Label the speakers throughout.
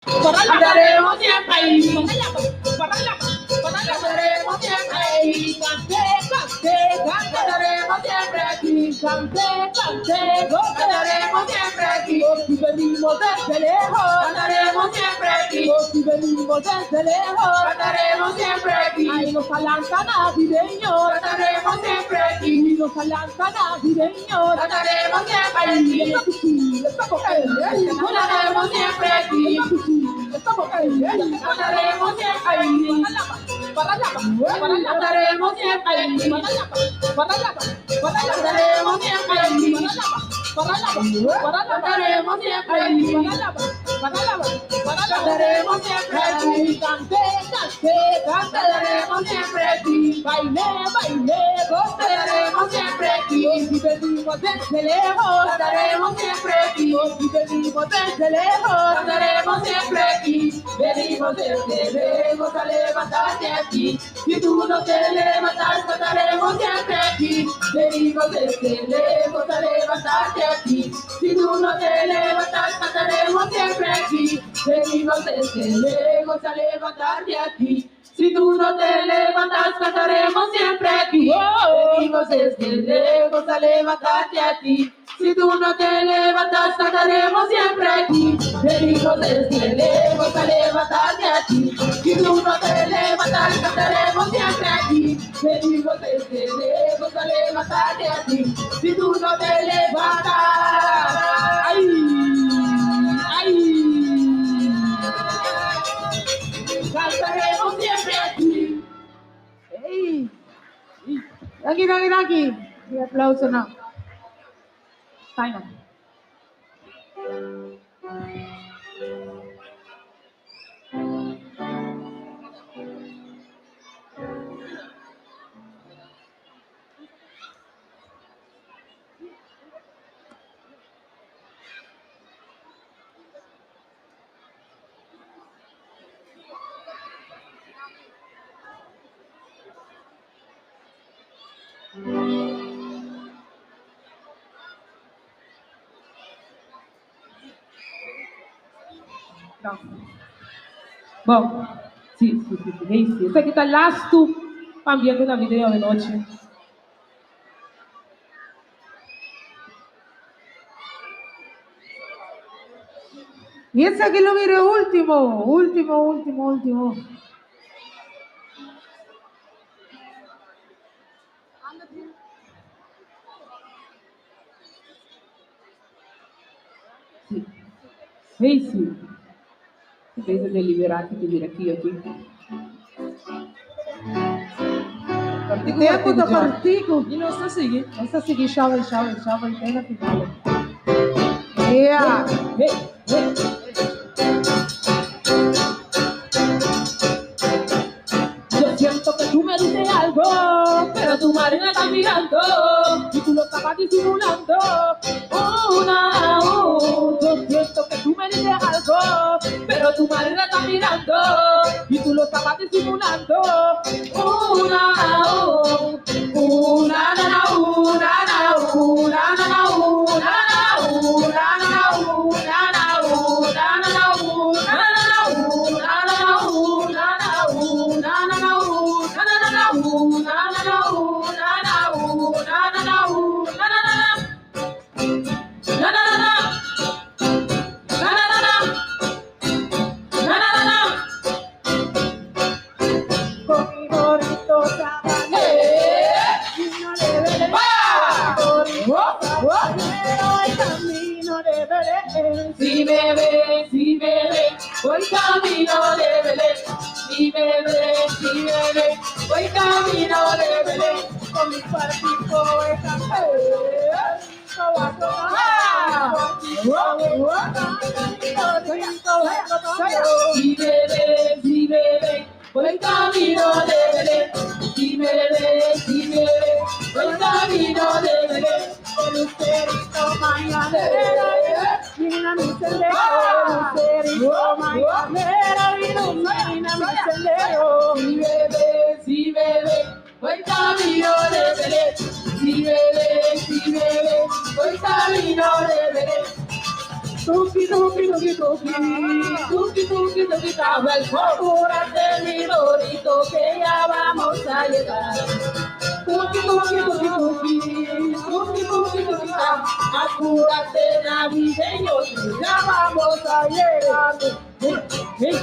Speaker 1: Cantaremos siempre ahí. Cantaremos siempre ahí. Cantaremos siempre aquí. Cantaremos siempre aquí.
Speaker 2: Si venimos desde lejos,
Speaker 1: Cantaremos siempre aquí.
Speaker 2: si venimos desde lejos,
Speaker 1: Cantaremos siempre aquí.
Speaker 2: ahí nos alanza navideños,
Speaker 1: Cantaremos siempre aquí.
Speaker 2: y nos alanza navideños.
Speaker 1: Cantaremos siempre
Speaker 2: Ahí
Speaker 1: aquí.
Speaker 2: esta piscina, estamos cayendo.
Speaker 1: Cantaremos siempre aquí.
Speaker 2: Esta piscina, estamos cayendo.
Speaker 1: Cantaremos siempre aquí. Cantaremos siempre aquí. Cantaremos siempre aquí. Cantaremos siempre aquí. Cantaremos siempre aquí. Cantaremos siempre aquí. Cantaremos siempre aquí.
Speaker 2: Si venimos desde lejos,
Speaker 1: Cantaremos siempre aquí.
Speaker 2: si venimos desde lejos,
Speaker 1: Cantaremos siempre aquí. Venimos desde lejos a levantarte aquí. Si tú no te levantas, cantaremos siempre aquí. Venimos desde lejos a levantarte aquí. Si tú no te levantas, cantaremos siempre aquí. Venimos desde lejos a levantarte aquí. Si tú no te levantas, cantaremos siempre aquí. Venimos desde lejos a levantarte a ti. Si tú no te levantas, cantaremos siempre aquí. Venimos desde lejos a levantarte a ti. Si tú no te levantas, cantaremos siempre aquí. Venimos desde lejos a levantarte a ti. Si tú no te levantas,
Speaker 2: ay, ay.
Speaker 1: cantaremos siempre aquí.
Speaker 2: Hey. Aquí. Y aplauso now. Final. No. Bom, sì. Esse aqui tá lasto ambiente na video de noche. Y ese aquí lo mire último. Sì. Penso deliberati che dire aqui. Tempo da partico.
Speaker 1: E não está seguindo.
Speaker 2: Essa seguir, chave, tem na final. Yeah. Yo siento que tú me dices algo,
Speaker 1: Pero tu madre me está mirando.
Speaker 2: y tú lo estabas disimulando. Yo siento que tú me dices algo,
Speaker 1: Pero tu madre me está mirando.
Speaker 2: y tú lo estabas disimulando. Con mi bonito camino de Belén, pero el camino de Belén.
Speaker 1: Si me ves, voy camino de Belén. Si me ves, voy camino de Belén.
Speaker 2: Con mi cuartico de café,
Speaker 1: Si me ves, voy camino de Belén. Si me ves, voy camino de Belén.
Speaker 2: el lucerito mañanero, mira mi sendero, el lucerito mañanero, mira mi sendero.
Speaker 1: Si me ves, voy camino de Belén. Si me ves, voy camino de Belén.
Speaker 2: Tu
Speaker 1: Tuki, tuki, tuki, tuki. Tuki, tuki, tuki, cabra el apúrate mi dorito que ya vamos a llegar. Tuki, tuki, tuki, tuki. Tuki, tuki, tuki, apúrate navideño que ya vamos a llegar. Hey, hey,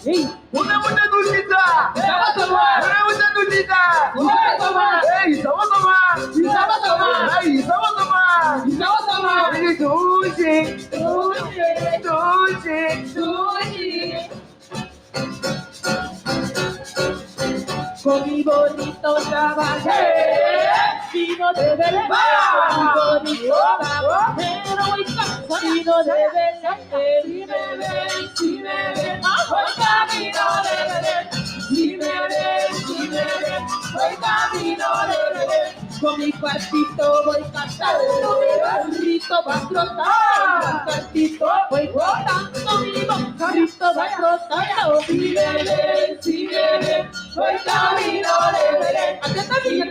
Speaker 1: hey.
Speaker 3: Una buena dulcita.
Speaker 1: Estaba tomar.
Speaker 3: Una buena dulcita.
Speaker 1: Estaba tomar.
Speaker 3: Hey, estaba tomar.
Speaker 1: Estaba tomar.
Speaker 3: Hey, estaba tomar.
Speaker 1: Estaba tomar.
Speaker 3: Hey, dulce.
Speaker 1: Dulce,
Speaker 3: Dulce.
Speaker 1: dulce. Con mi bonito trabajé, vino de Belén, con mi bonito trabajero y vino de Belén, si me ven, voy camino de Belén, si me ven, voy camino de Belén, con mi cuartito voy cantando, el rito va trotando, con mi cuartito voy botando, mi carrito va trotando, si me ven, voy camino de Belén. Atenta bien,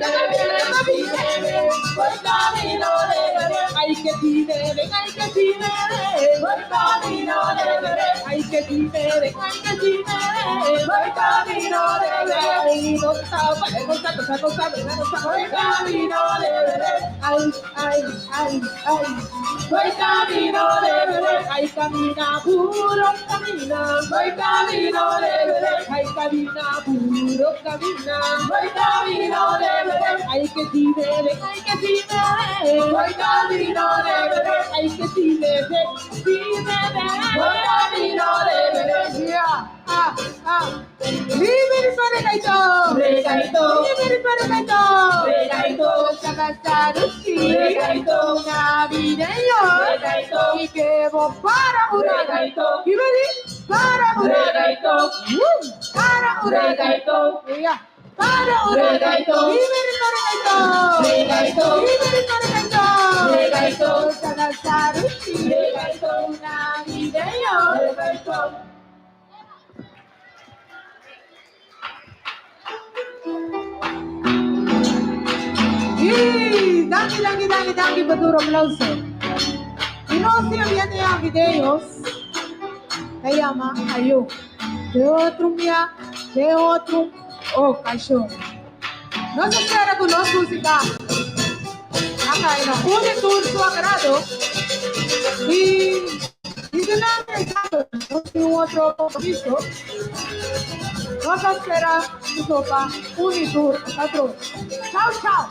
Speaker 1: voy camino de Belén. Ay, que si me ven, ay, que si me ven. Voy camino de Belén. Ay, que si me ven, ay, que si me ven. Voy camino de Belén. Ay, no sabe, voy camino de Belén. Ay, ay, ay, ay. Voy camino de Belén. Ay, camina puro, camina. Voy camino de Belén. Ay, camina puro, camina. Voy camino de Belén. Ay, que si me ven, ay, que si me ven. Voy camino de Belén. Ay, que si me ven, si me ven. Voy camino de Belén.
Speaker 2: Liberi Paregaito!
Speaker 1: Regaito,
Speaker 2: Liberi Paregaito!
Speaker 1: regaito,
Speaker 2: Sakasarushi!
Speaker 1: Regaito.
Speaker 2: Navideño!
Speaker 1: Regaito.
Speaker 2: Y que vos para Uraga!
Speaker 1: Regaito.
Speaker 2: Liberi para Uraga!
Speaker 1: Regaito.
Speaker 2: Para Uraga!
Speaker 1: Regaito.
Speaker 2: Ya. Para Uraga!
Speaker 1: Regaito.
Speaker 2: Liberi Paregaito!
Speaker 1: Regaito.
Speaker 2: Liberi Paregaito!
Speaker 1: Regaito.
Speaker 2: Sakasarushi!
Speaker 1: Regaito.
Speaker 2: Navideño!
Speaker 1: Regaito.
Speaker 2: Danke, Baduro Aplauso. Y no se viene a videos, se llama Ayo. De otro ocasión. No se espera con los música. Acá en un tour su agrado. Y de nada, no tiene otro compromiso. No se espera su sopa, un tour, otro. Chao, chao.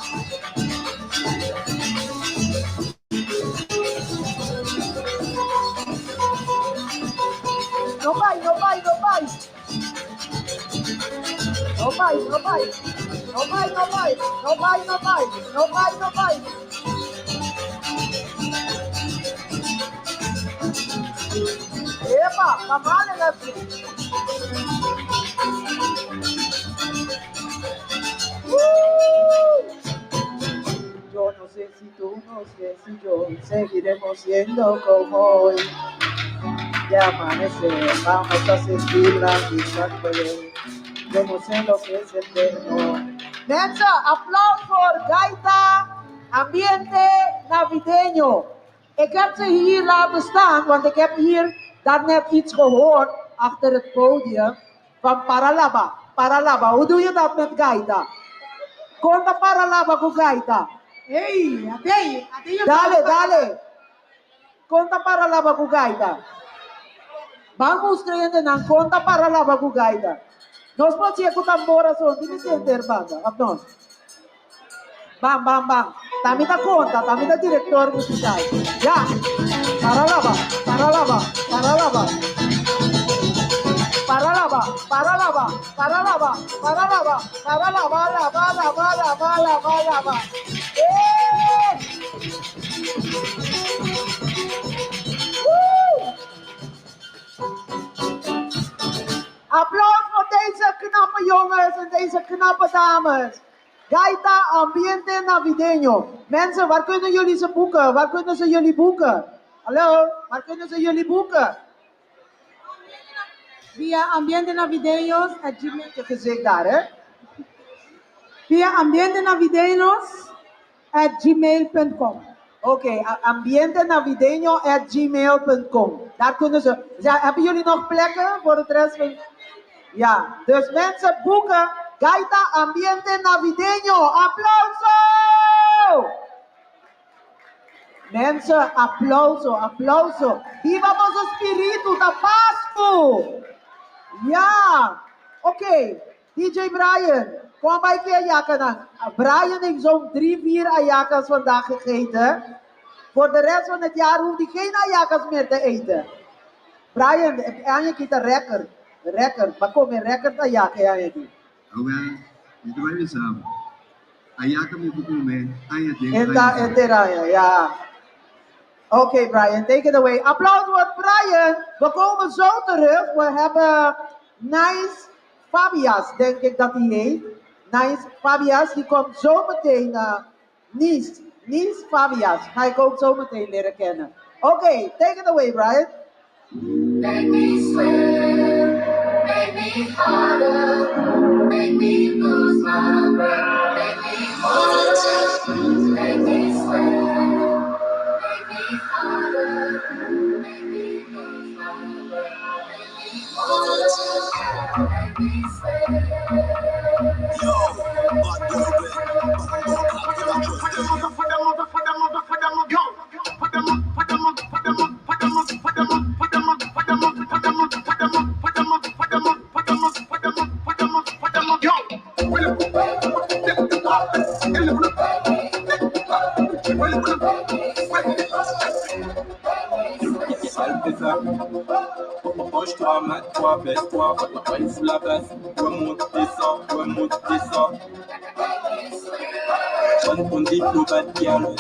Speaker 2: No vai. Epa, kamane gato. Yo no sé si tú, no sé si yo, seguiremos siendo como hoy. Ya amanece, vamos a sentir la misma color. Yo no sé lo que es eterno. Mensen, applaus voor Gaita, ambiente navideño. Ik heb ze hier laten staan, want ik heb hier daarnet iets gehoord achter het podium van Paralaba. Paralaba, hoe doe je dat met Gaita? Conta Paralaba con Gaita. Hey, até Dale. Conta Paralaba con Gaita. Vamos creyendo en conta Paralaba con Gaita. Nós podemos ir com tambora só, não se banda, abdon. Bam. Tamita conta, tamita diretor musical. Ya. Paralaba. Applaus voor deze knappe jongens en deze knappe dames. Gaita Ambiente Navideño. Mensen, waar kunnen jullie ze boeken? Waar kunnen ze jullie boeken? Hallo, waar kunnen ze jullie boeken? Via ambientenavideños@gmail. Je gezicht daar, hè? Via ambientenavideños@gmail.com. Oké, ambientenavideño@gmail.com. Daar kunnen ze. Hebben jullie nog plekken voor het rest van... Ja, dus mensen boeken. Gaita Ambiente Navideño. Applauso! Mensen, applauso. Viva nosso espírito da Páscoa! Ja, oké. DJ Brian, kom bij keer ayakan. Brian heeft zo'n 3-4 ayakans vandaag gegeten. Voor de rest van het jaar hoeft hij geen ayakans meer te eten. Brian, aan je kita record. Maar kom in record ayakan aan je die.
Speaker 4: Oké, dus wij weer samen. Ayakan moet ik komen, ayakan.
Speaker 2: En daar, ja. Oké, Brian, take it away. Applaus voor Brian. We komen zo terug. We hebben Nice Fabias, denk ik dat hij heet. Nice Fabias, die komt zo meteen. Nice Fabias, ga ik ook zo meteen leren kennen. Oké, take it away, Brian.
Speaker 1: Make me sweat, make me harder, make me lose my breath, make me harder, make me sweat.
Speaker 5: Penche-toi, mate-toi, baisse-toi, va sous la base. Remonte, descends. Bonne ton diplôme, bad girl.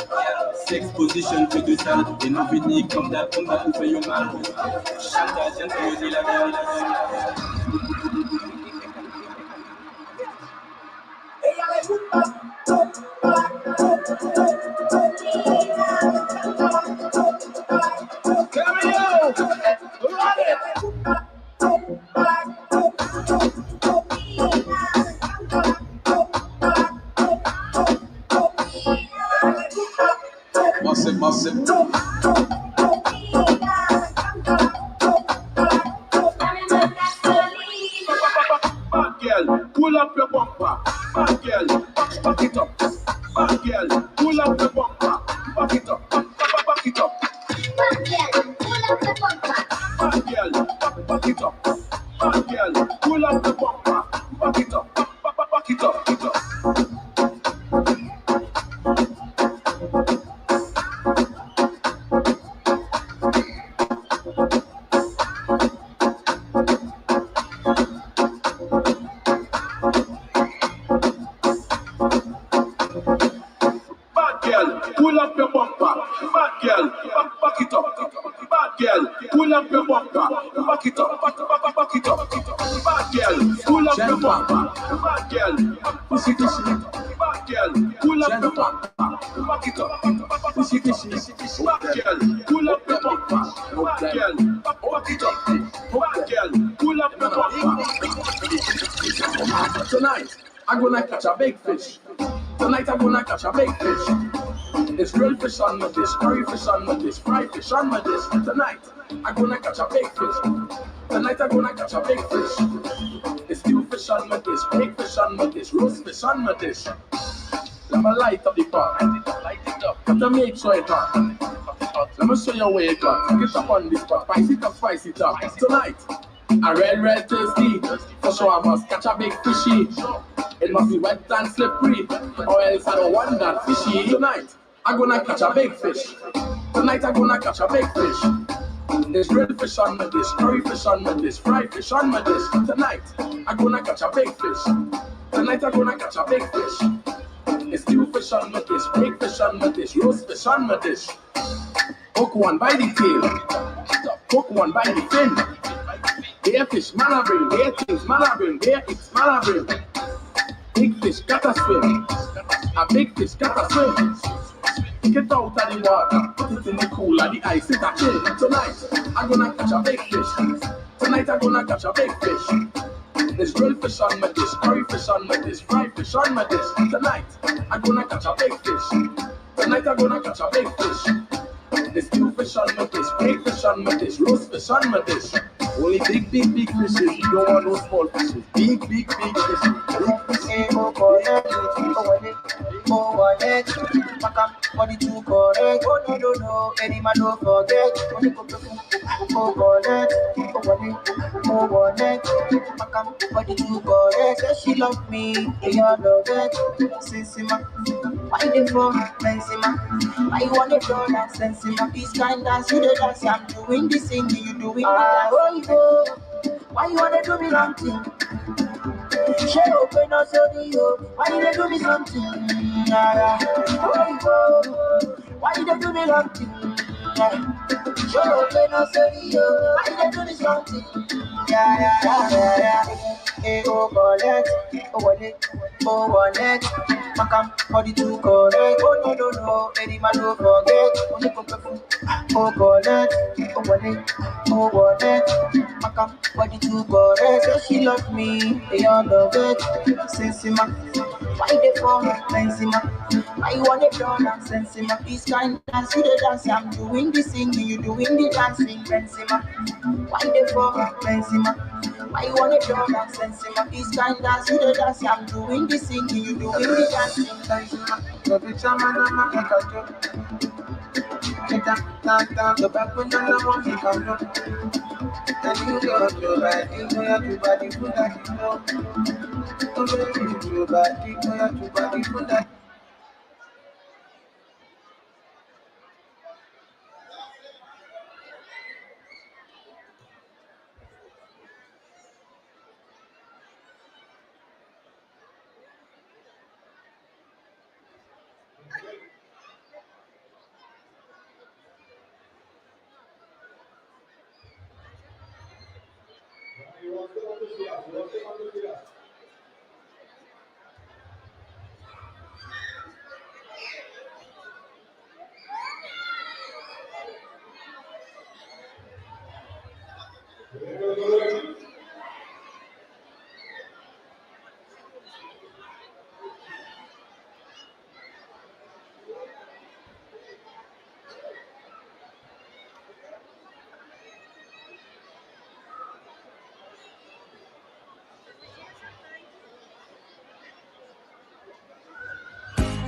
Speaker 5: Sex position, que de sale. Et nous finis comme d'hab, on va vous faire mal. Chanta, tiens, tu me dis la vérité.
Speaker 4: Massive.
Speaker 5: Bad girl, pull up your bumper. Bad girl, back it up. Bad girl, pull up your bumper. Back it up. Back it up.
Speaker 1: Bad girl, pull up the bumper.
Speaker 5: Bad girl, back it up. Bad girl, pull up the bumper. Back it up. Back it up. Pull up your bumper, bad girl, back it up. Bad girl, pull up your bumper, back it up, back it up. Bad girl, pull up your bumper, bad girl, push it. Bad girl, pull up your bumper, back it up, push it. Bad girl, pull up your bumper, bad girl, back it up. Bad girl, pull up your bumper. Tonight, I'm gonna catch a big fish. Tonight I'm gonna catch a big fish. It's grilled fish on my dish, curry fish on my dish, fried fish on my dish. Tonight I'm gonna catch a big fish. Tonight I'm gonna catch a big fish. It's stew fish on my dish, baked fish on my dish, roast fish on my dish. Let me light up the pot, light it up, got to make sure it's hot. Let me show you where it got. Get up on this pot, spice it up. Tonight, a red thirsty. For sure I must catch a big fishy. It must be wet and slippery, or else I don't want that fishy. Tonight, I'm gonna catch a big fish. Tonight, I'm gonna catch a big fish. There's grilled fish on my dish, curry fish on my dish, fried fish on my dish. Tonight, I'm gonna catch a big fish. Tonight, I'm gonna catch a big fish. It's stew fish on my dish, baked fish on my dish, roast fish on my dish. Hook one by the tail, hook one by the fin. Here fish, man I bring, here things, man I bring, here it's man I bring. Big fish gotta swim, a big fish gotta swim. Get out of the water, put it in the cooler, the ice it a chill. Tonight, I'm gonna catch a big fish. Tonight I'm gonna catch a big fish. There's grill fish on my dish, curry fish on my dish, fried fish on my dish. Tonight, I'm gonna catch a big fish. Tonight, I'm gonna catch a big fish. There's stew fish on my dish, baked fish on my dish, roast fish on my dish. Only big fishes, you don't want no small fishes. Big fishes. Big fish.
Speaker 2: Body too correct, oh no, any man don't forget. Body correct, body too correct. Say she love me, they all love it. Sensima, why they for Benzema? Why you want to draw that Sensima? This kind dance, you the dance, I'm doing this thing, you doing that. Oh, why you wanna do me wrong thing? She open us on you. Why you do me something? Why you do me something? She open us on you. Why you do me something? Oh, wallet, oh, wallet. Makam, body too correct. Oh, no, any man don't forget. Oh, wallet, oh, wallet. Makam, body too correct. Say she love me, they all love it. Sensima, why they for Benzema? Why you want to draw that Sensima? This kind dance, you the dance, I'm doing the singing, you doing the dancing, Benzema. Why they for Benzema? Why you want to draw that Sensima? This kind dance, you the dance, I'm doing the singing, you doing the dancing, Benzema.
Speaker 3: So the chairman of my culture. The back when I want to come up. And you go to bad, you go to body food that you know. Oh, baby, you bad, you go to body food that.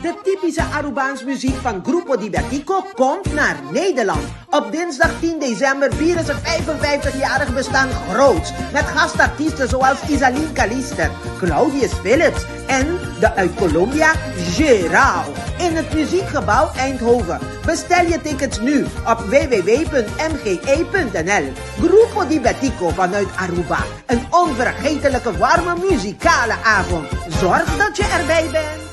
Speaker 6: De typische Arubaans muziek van Grupo Di Bertico komt naar Nederland. Op dinsdag 10 december vieren ze 55-jarig bestaan groots. Met gastartiesten zoals Isaline Calister, Claudius Philips en de uit Colombia Gerao. In het Muziekgebouw Eindhoven. Bestel je tickets nu op www.mge.nl. Grupo Di Bertico vanuit Aruba. Een onvergetelijke warme muzikale avond. Zorg dat je erbij bent.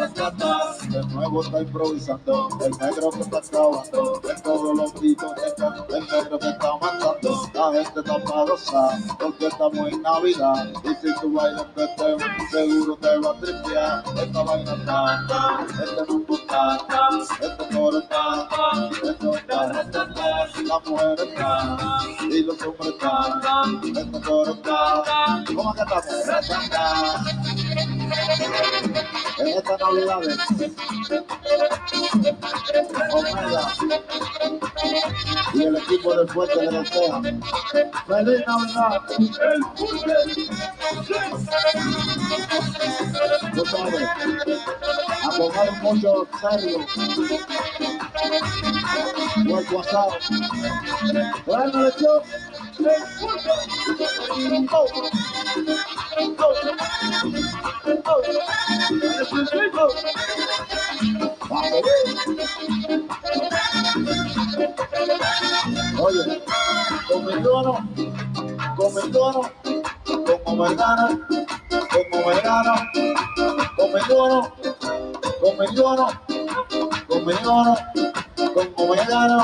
Speaker 3: De nuevo está improvisando, el negro que está acabando, en todos los discotecas, el negro que está matando, la gente está para gozar, porque estamos en Navidad, y si tú bailas que te seguro te va a tripear, esta vaina está, este mambo está, este coro está, esto está, las mujeres están, y los hombres están, este coro está, ¿cómo que estamos? En esta Navidad Omega y el equipo del Fuerte de la Sea. ¡Feliz Navidad! Tú sabes, a poner mucho serio. Cuerpo asado. Bueno, el show. Oye, conmigo como vegano,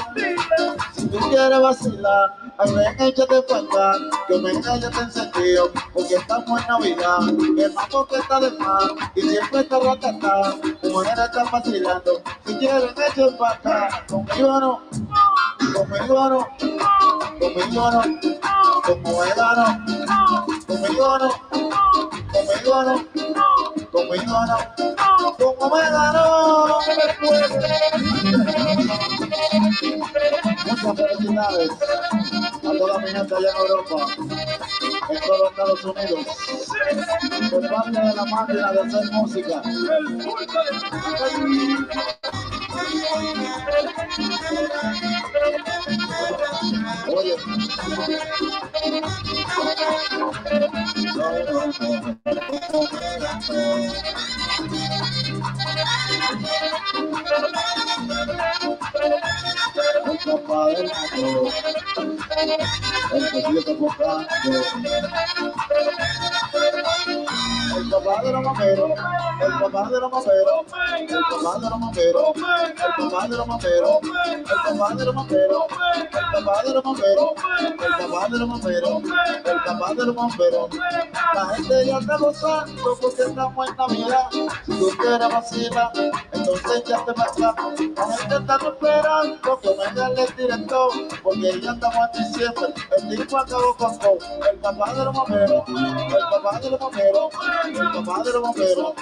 Speaker 3: si tú quieres vacilar, ay ven, échate pa' acá, que venga ya te encendido, porque estamos en Navidad, el mambo que está de más, y siempre está ratata, mujeres están vacilando, si quieren echen pa' acá, conmigo no, como vegano, muchas felicidades a toda mi gente allá en Europa, en todos los Estados Unidos, por parte de la máquina de hacer música. Oye, el papá del mundo, el que sigue tocando, el papá de los mameros, el papá de los mameros, el papá de los mameros, el papá de los mameros, el papá de los mameros, el papá de los mameros, el papá de los mameros, el papá de los mameros. La gente ya está gozando porque estamos en Navidad. Si tú quieres vacilar, entonces ya te pasa. La gente está esperando que venga el director, porque ya estamos en diciembre. El tipo acabó con todo. El papá de los mameros, el papá de los mameros, el papá de los mameros,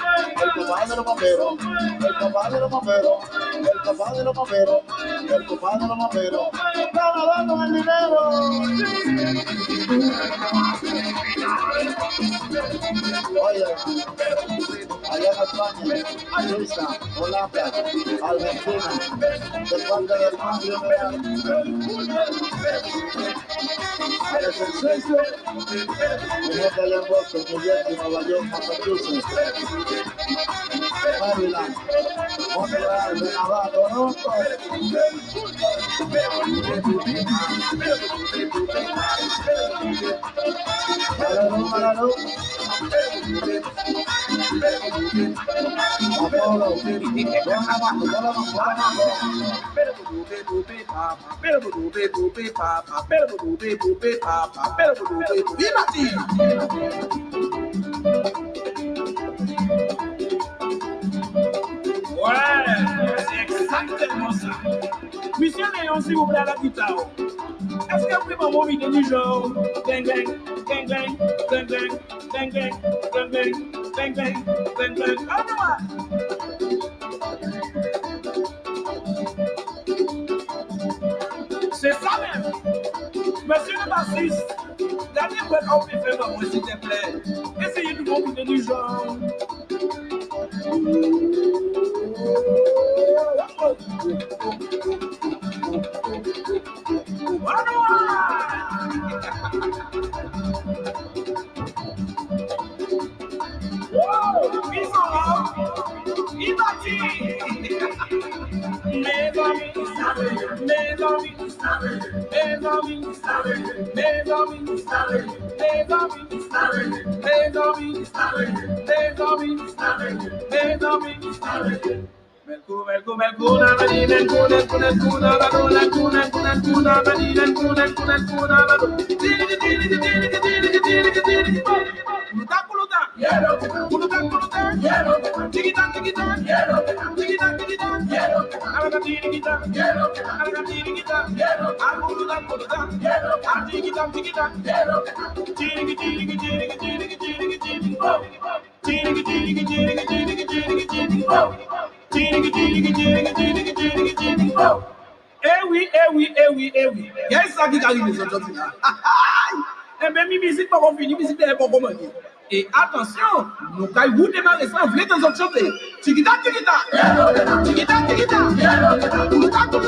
Speaker 3: el papá de los mameros, el papá de los mameros, el papá de los mameros, el papá de los mameros. ¡Estamos dando el dinero! Oye, allá en España, Suiza, Holanda, Argentina, de parte del Mario Real, mi gente allá en Boston, New Jersey, Nueva York, Massachusetts, Maryland, Montreal, Nevada, Toronto. Apolo,
Speaker 5: ouais, c'est exactement ça. Monsieur Léon, s'il vous plaît, à la guitare. Est-ce que vous pouvez m'envoyer du genre bang bang, bang bang, bang bang, bang bang, bang bang, bang bang, bang bang. Ah, c'est ça même. Monsieur le bassiste, dernier fois qu'on peut faire pour moi, s'il te plaît. Essayez de m'envoyer du genre. Ils sont là, ils bâtissent. Yes, ça qui arrive les autres là. Eh bien, mi musique pas fini, musique est pas comment dire. Et attention, nous quand vous démarrez ça, vous êtes dans autre chanter. Tikita tikita. Tikita tikita. Tikita tikita.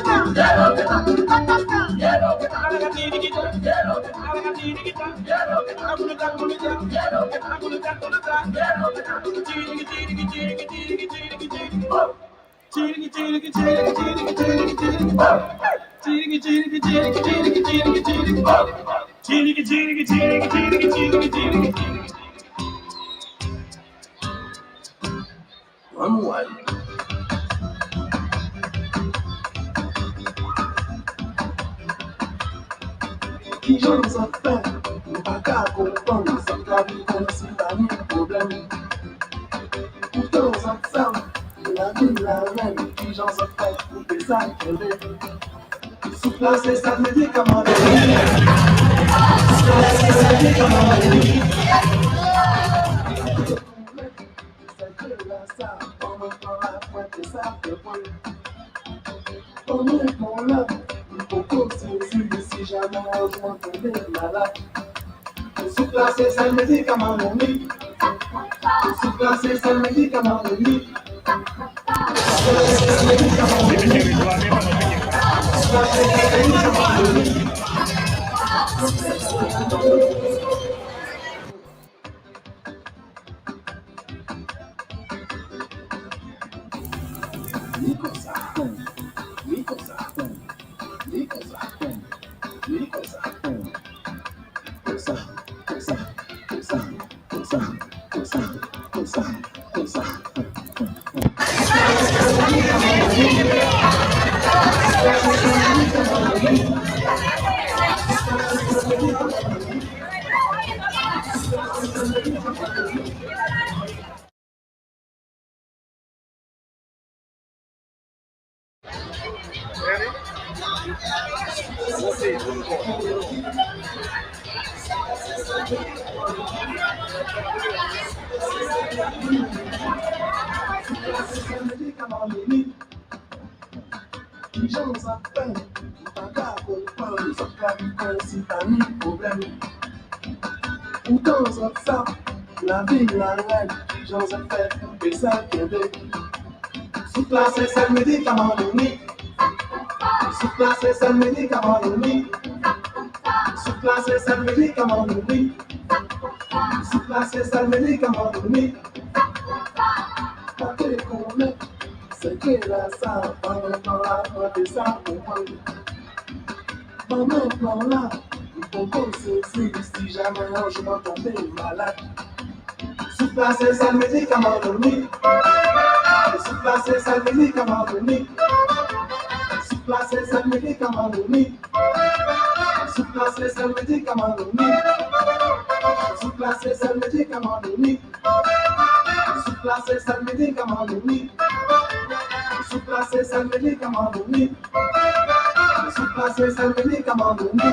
Speaker 5: One one.
Speaker 7: Qui j'en ai fait, nous pas qu'à comprendre, ça me vie comme si t'as mis un problème. Pourtant, ça me semble, la vie, la reine, qui j'en ai fait, pour que ça me sous place, ça me dit comment si jamais je m'entendais malade. Sous place, ça me dit comment on dit. Sous place, ça me dit comment on dit. La vie, la reine, j'en ai fait, et ça qu'elle sous place, ça me dit comment on dit. Sous place, ça me dit comment on dit. Sous place, ça me dit comment on dit. Sous place, ça me dit comment on dit. Pas que qu'on est, c'est que là, ça, pendant la moitié, ça, pour moi. Pendant là, il faut qu'on se si jamais je m'entendais malade. Sous place, ça me dit comment on dit. Sous place, ça me dit comment on dit. Sous place, ça me dit comment on dit. Sous place, ça me dit comment on dit. Sous place, ça me dit comment on dit. Sous place, ça me dit comment on dit. Sous place, ça me dit comment on dit. Sous place, ça me dit comment on dit.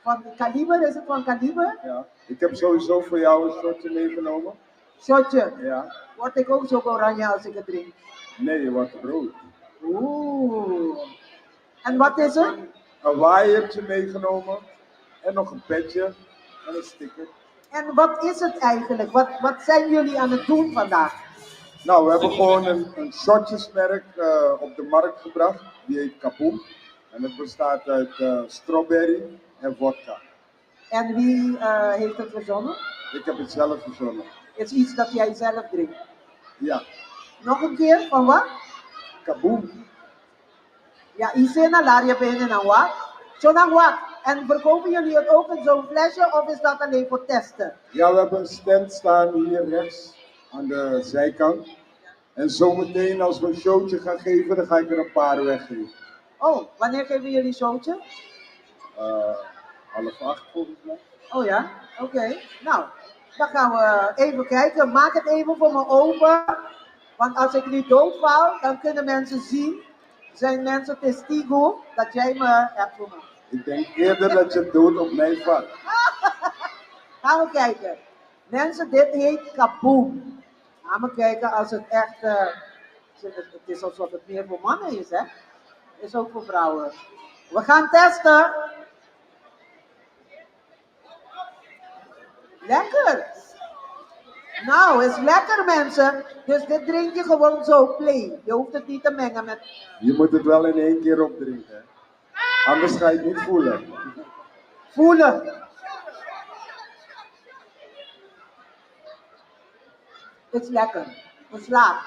Speaker 2: Van Kaliber, is het van Kaliber?
Speaker 3: Ja. Ik heb sowieso voor jou een shotje meegenomen.
Speaker 2: Shotje.
Speaker 3: Ja.
Speaker 2: Word ik ook zo oranje als ik het drink?
Speaker 3: Nee, je wordt rood.
Speaker 2: Oeh. En wat is het?
Speaker 3: Een waaiertje meegenomen. En nog een petje. En een sticker.
Speaker 2: En wat is het eigenlijk? Wat zijn jullie aan het doen vandaag?
Speaker 3: Nou, we hebben gewoon een shotjesmerk op de markt gebracht. Die heet Kaboom. En het bestaat uit strawberry en vodka.
Speaker 2: En wie heeft het verzonnen?
Speaker 3: Ik heb het zelf verzonnen.
Speaker 2: Het is iets dat jij zelf drinkt.
Speaker 3: Ja.
Speaker 2: Nog een keer, van wat?
Speaker 3: Kaboom.
Speaker 2: Ja, Isena, laat je binnen en wat? Zo dan wat? En verkopen jullie het ook in zo'n flesje of is dat alleen voor testen?
Speaker 3: Ja, we hebben een stand staan hier rechts aan de zijkant. En zometeen als we een showtje gaan geven, dan ga ik er een paar weggeven.
Speaker 2: Oh, wanneer geven jullie een showtje?
Speaker 3: 7:30 volgens mij.
Speaker 2: Oh ja? Oké. Nou, dan gaan we even kijken. Maak het even voor me open. Want als ik nu doodval, dan kunnen mensen zien, zijn mensen testigo, dat jij me hebt gemaakt.
Speaker 3: Ik denk eerder dat je dood op mij valt.
Speaker 2: Gaan we kijken. Mensen, dit heet Kaboom. Gaan we kijken als het echt... het is alsof het meer voor mannen is, hè? Het is ook voor vrouwen. We gaan testen. Lekker. Nou, is lekker mensen. Dus dit drink je gewoon zo plain. Je hoeft het niet te mengen met...
Speaker 3: Je moet het wel in één keer opdrinken. Hè? Anders ga je het niet voelen.
Speaker 2: Voelen. Het is lekker. Het slaat.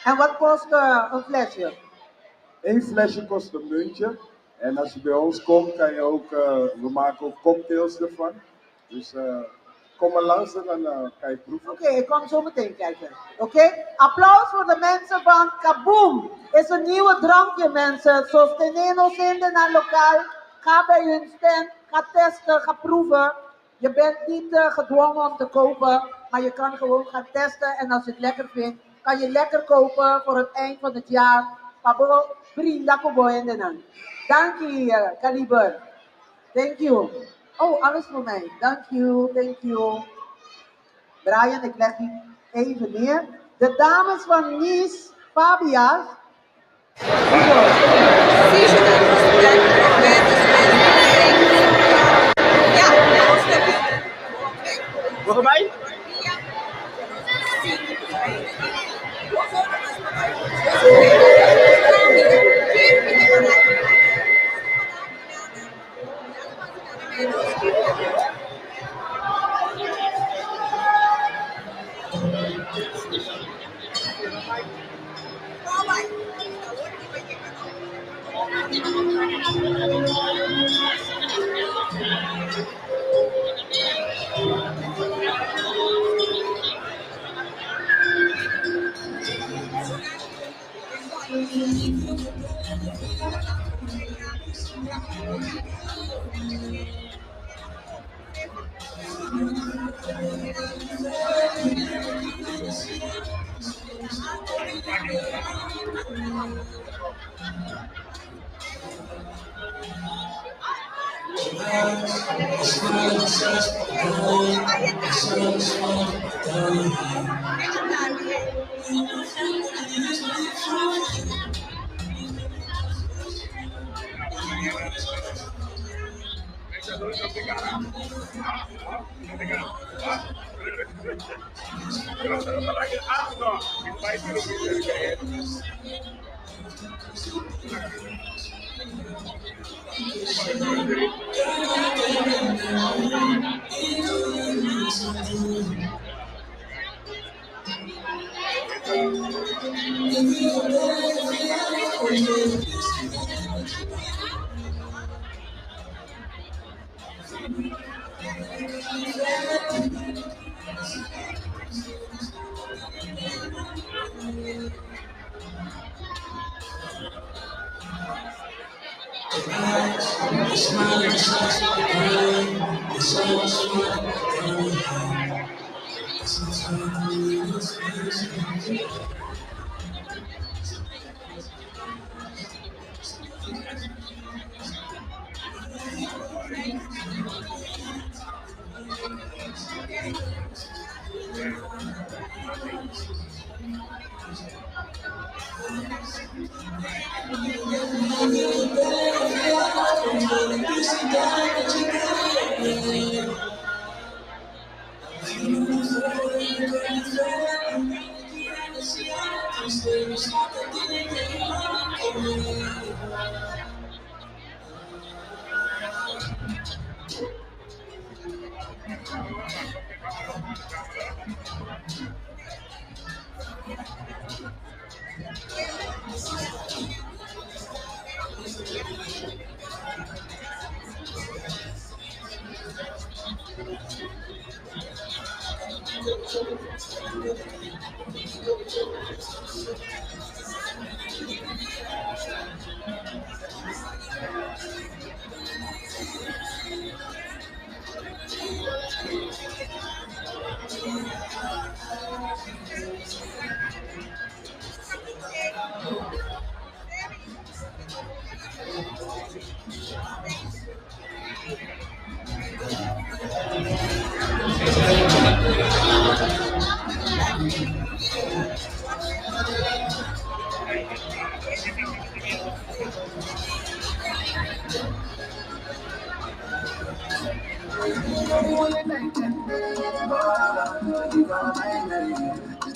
Speaker 2: En wat kost een flesje?
Speaker 3: 1 flesje kost een muntje. En als je bij ons komt, kan je ook... we maken ook cocktails ervan. Dus kom maar langs en dan kan je proeven.
Speaker 2: Oké, ik kom zo meteen kijken. Oké? Applaus voor de mensen van Kaboom. Is een nieuwe drankje, mensen. Sosteneno zenden naar lokaal. Ga bij hun stand. Ga testen. Ga proeven. Je bent niet gedwongen om te kopen. Maar je kan gewoon gaan testen. En als je het lekker vindt, kan je lekker kopen voor het eind van het jaar. Pabo, brinda ko boy en dan. Dank je, Kaliber. Thank you. Oh, alles voor mij. Thank you. Brian, ik leg die even neer. De dames van Nice, Fabia's.
Speaker 8: Volgens mij?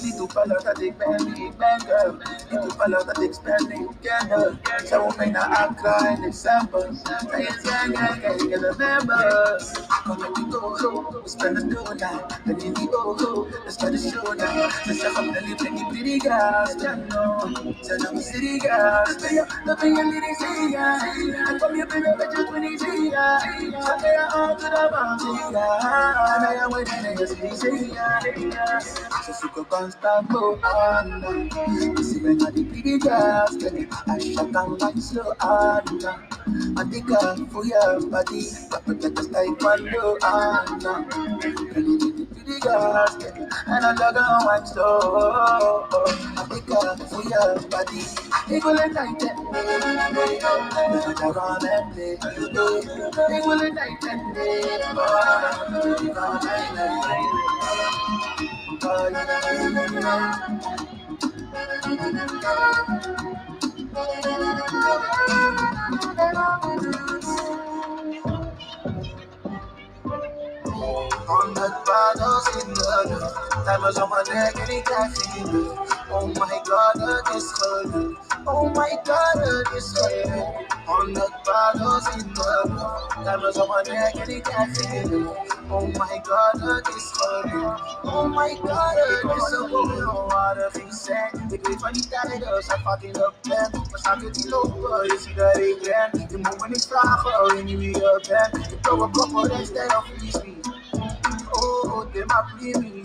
Speaker 7: Little fella that they bang banger. Little fella that they expanding together. So we may not act cry in December. Say it's gang, the members. Come let me go, we spend the night. And in the let's get the show now. Let's have a belly pretty guys. Send them city guys. Nothing in the city guys. And from your bigger bitches when he's here. So they are all to the bounty guys. And I am waiting in the city guys. So suko constant go on. You see when I the pretty girls get it, I shut down like slow on. I think for your body, but protect us like one low on. You the pretty girls get it, and I love her one slow. I think for your body, it will ignite it. Let her run and play. It will ignite On the bottles in the time was on my neck and it got fever. Oh my god, this hurt. Oh my god, this hurt. On the bottles in the time was on my neck and it got fever. Oh my god, this hurt. Oh my god, this so cool. What a thing said. The great funny titles, I fucking love them. Mas sabi di loco, you see that again. The moment is fraco, when you meet up then. You throw a couple instead of me. Oh, they might play me,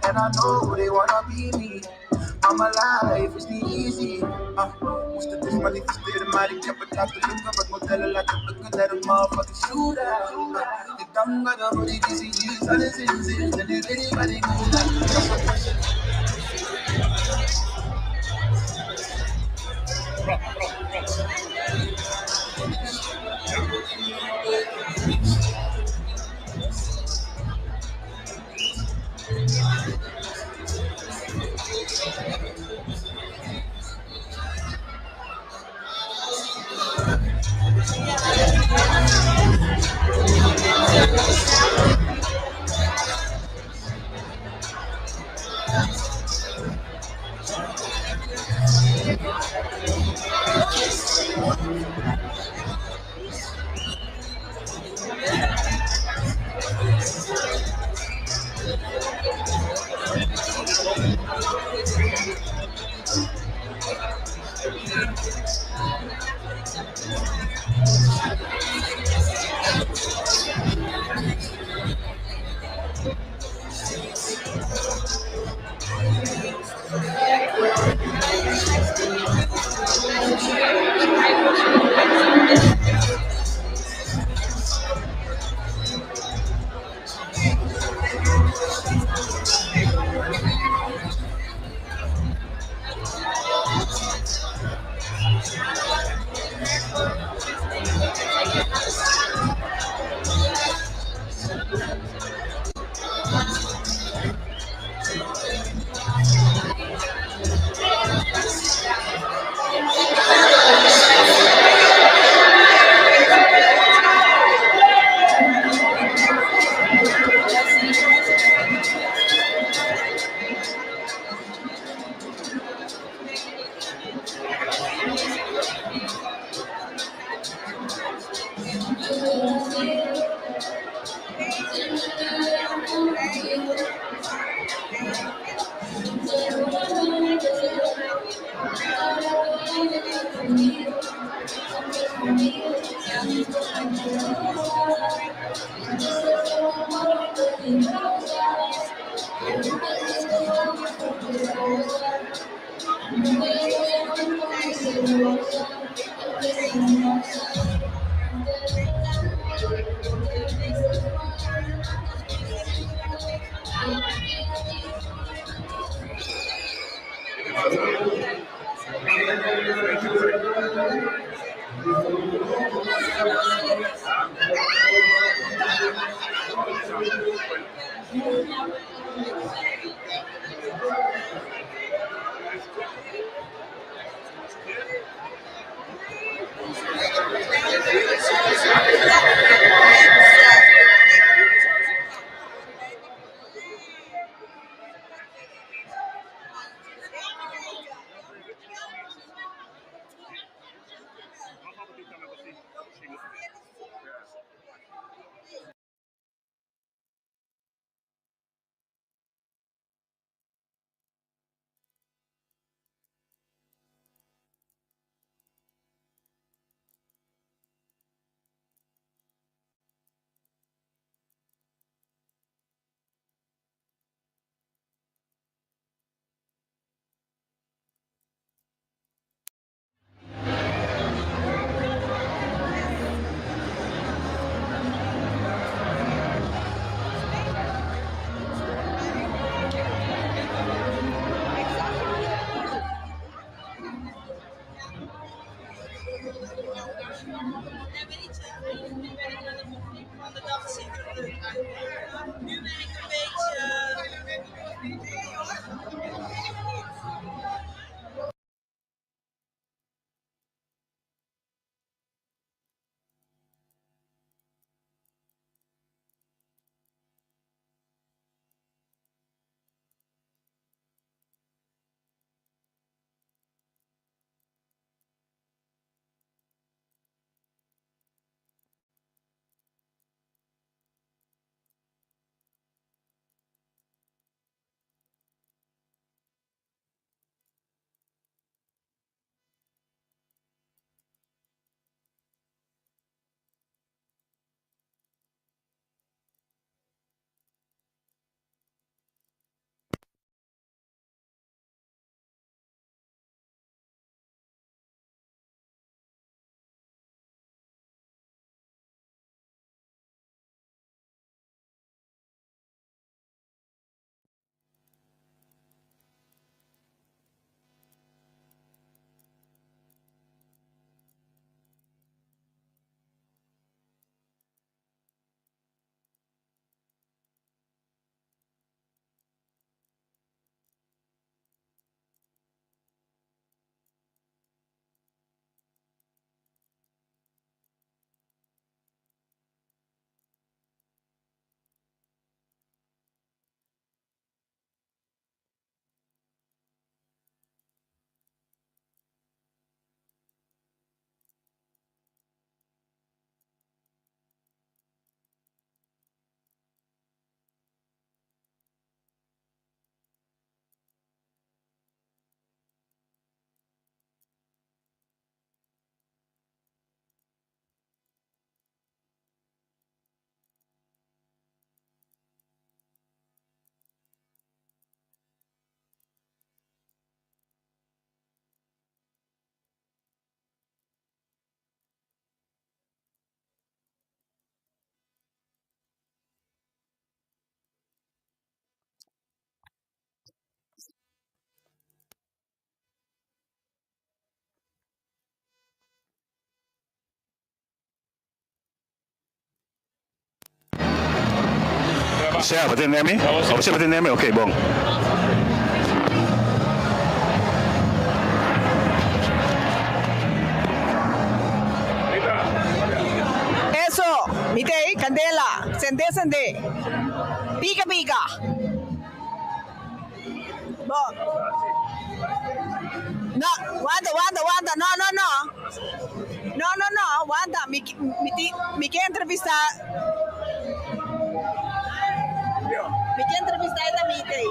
Speaker 7: and I know they wanna be me. My life is the easy. Moest het is manifesteren, maar ik heb het laten lukken. Wat modellen laten lukken, let hem motherfucking shoot out. Ik dank maar dat die dizzy is, alles in zin. En die weet niet wat ik moet.
Speaker 9: Siya, pati Nemi? O, siya pati Nemi? Okay, bong.
Speaker 10: Eso, mitei, candela, sende, sende. Pica, pica. Bon. No, wanda, no. No, wanda, mi que entrevistar. Mi que entrevistar esta mitei.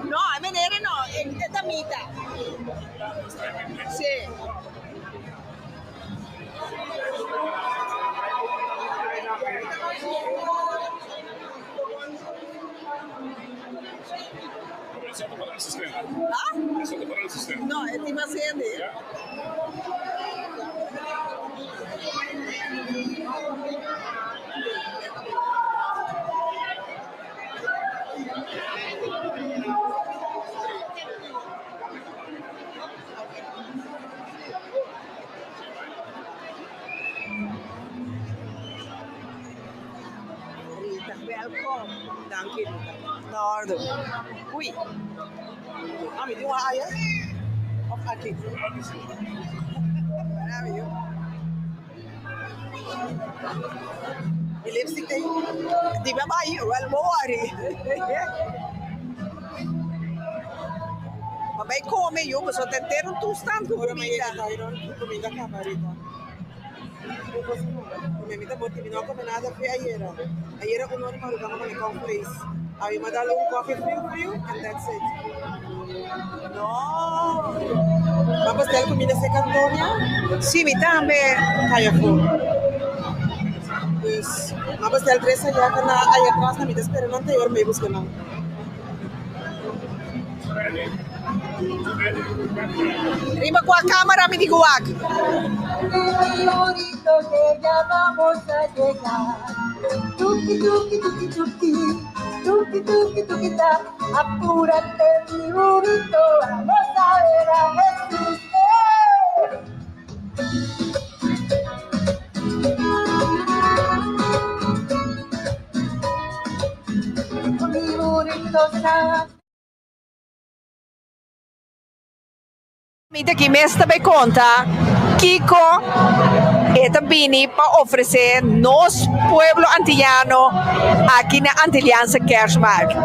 Speaker 10: No, a mí no, esta mita. Sí. Ah? No, è di Masende. Welkom. Dank je. Noorden. Oei. Mami, doe maar je? Of Aki? Waar hebben we? Die lipstick die bij mij wel mooi. Maar bij komen jongens, wat een term toestand comida camarita. Comida porque no come nada fue ayer. Ayer uno de madrugada con el cornflakes. A mí me da un coffee frío and that's it. No. Vamos a tener comida seca, Antonia? Sí, mi también. Calla Dus, vamos a tener 3 allá atrás, na me esperando anterior, me buscan. Rima con la cámara, me digo ac.
Speaker 1: Bonito que ya vamos a llegar. Tuki, tuki, tuki, tuki. Tuki, tuki, tuki, ta. Apúrate, mi bonito. Vamos a ver a Jesús. Mi bonito sa.
Speaker 10: Mita que mês também conta, Kiko e também para oferecer nos pueblo antillano aqui na Antilliaanse Kerstmarkt.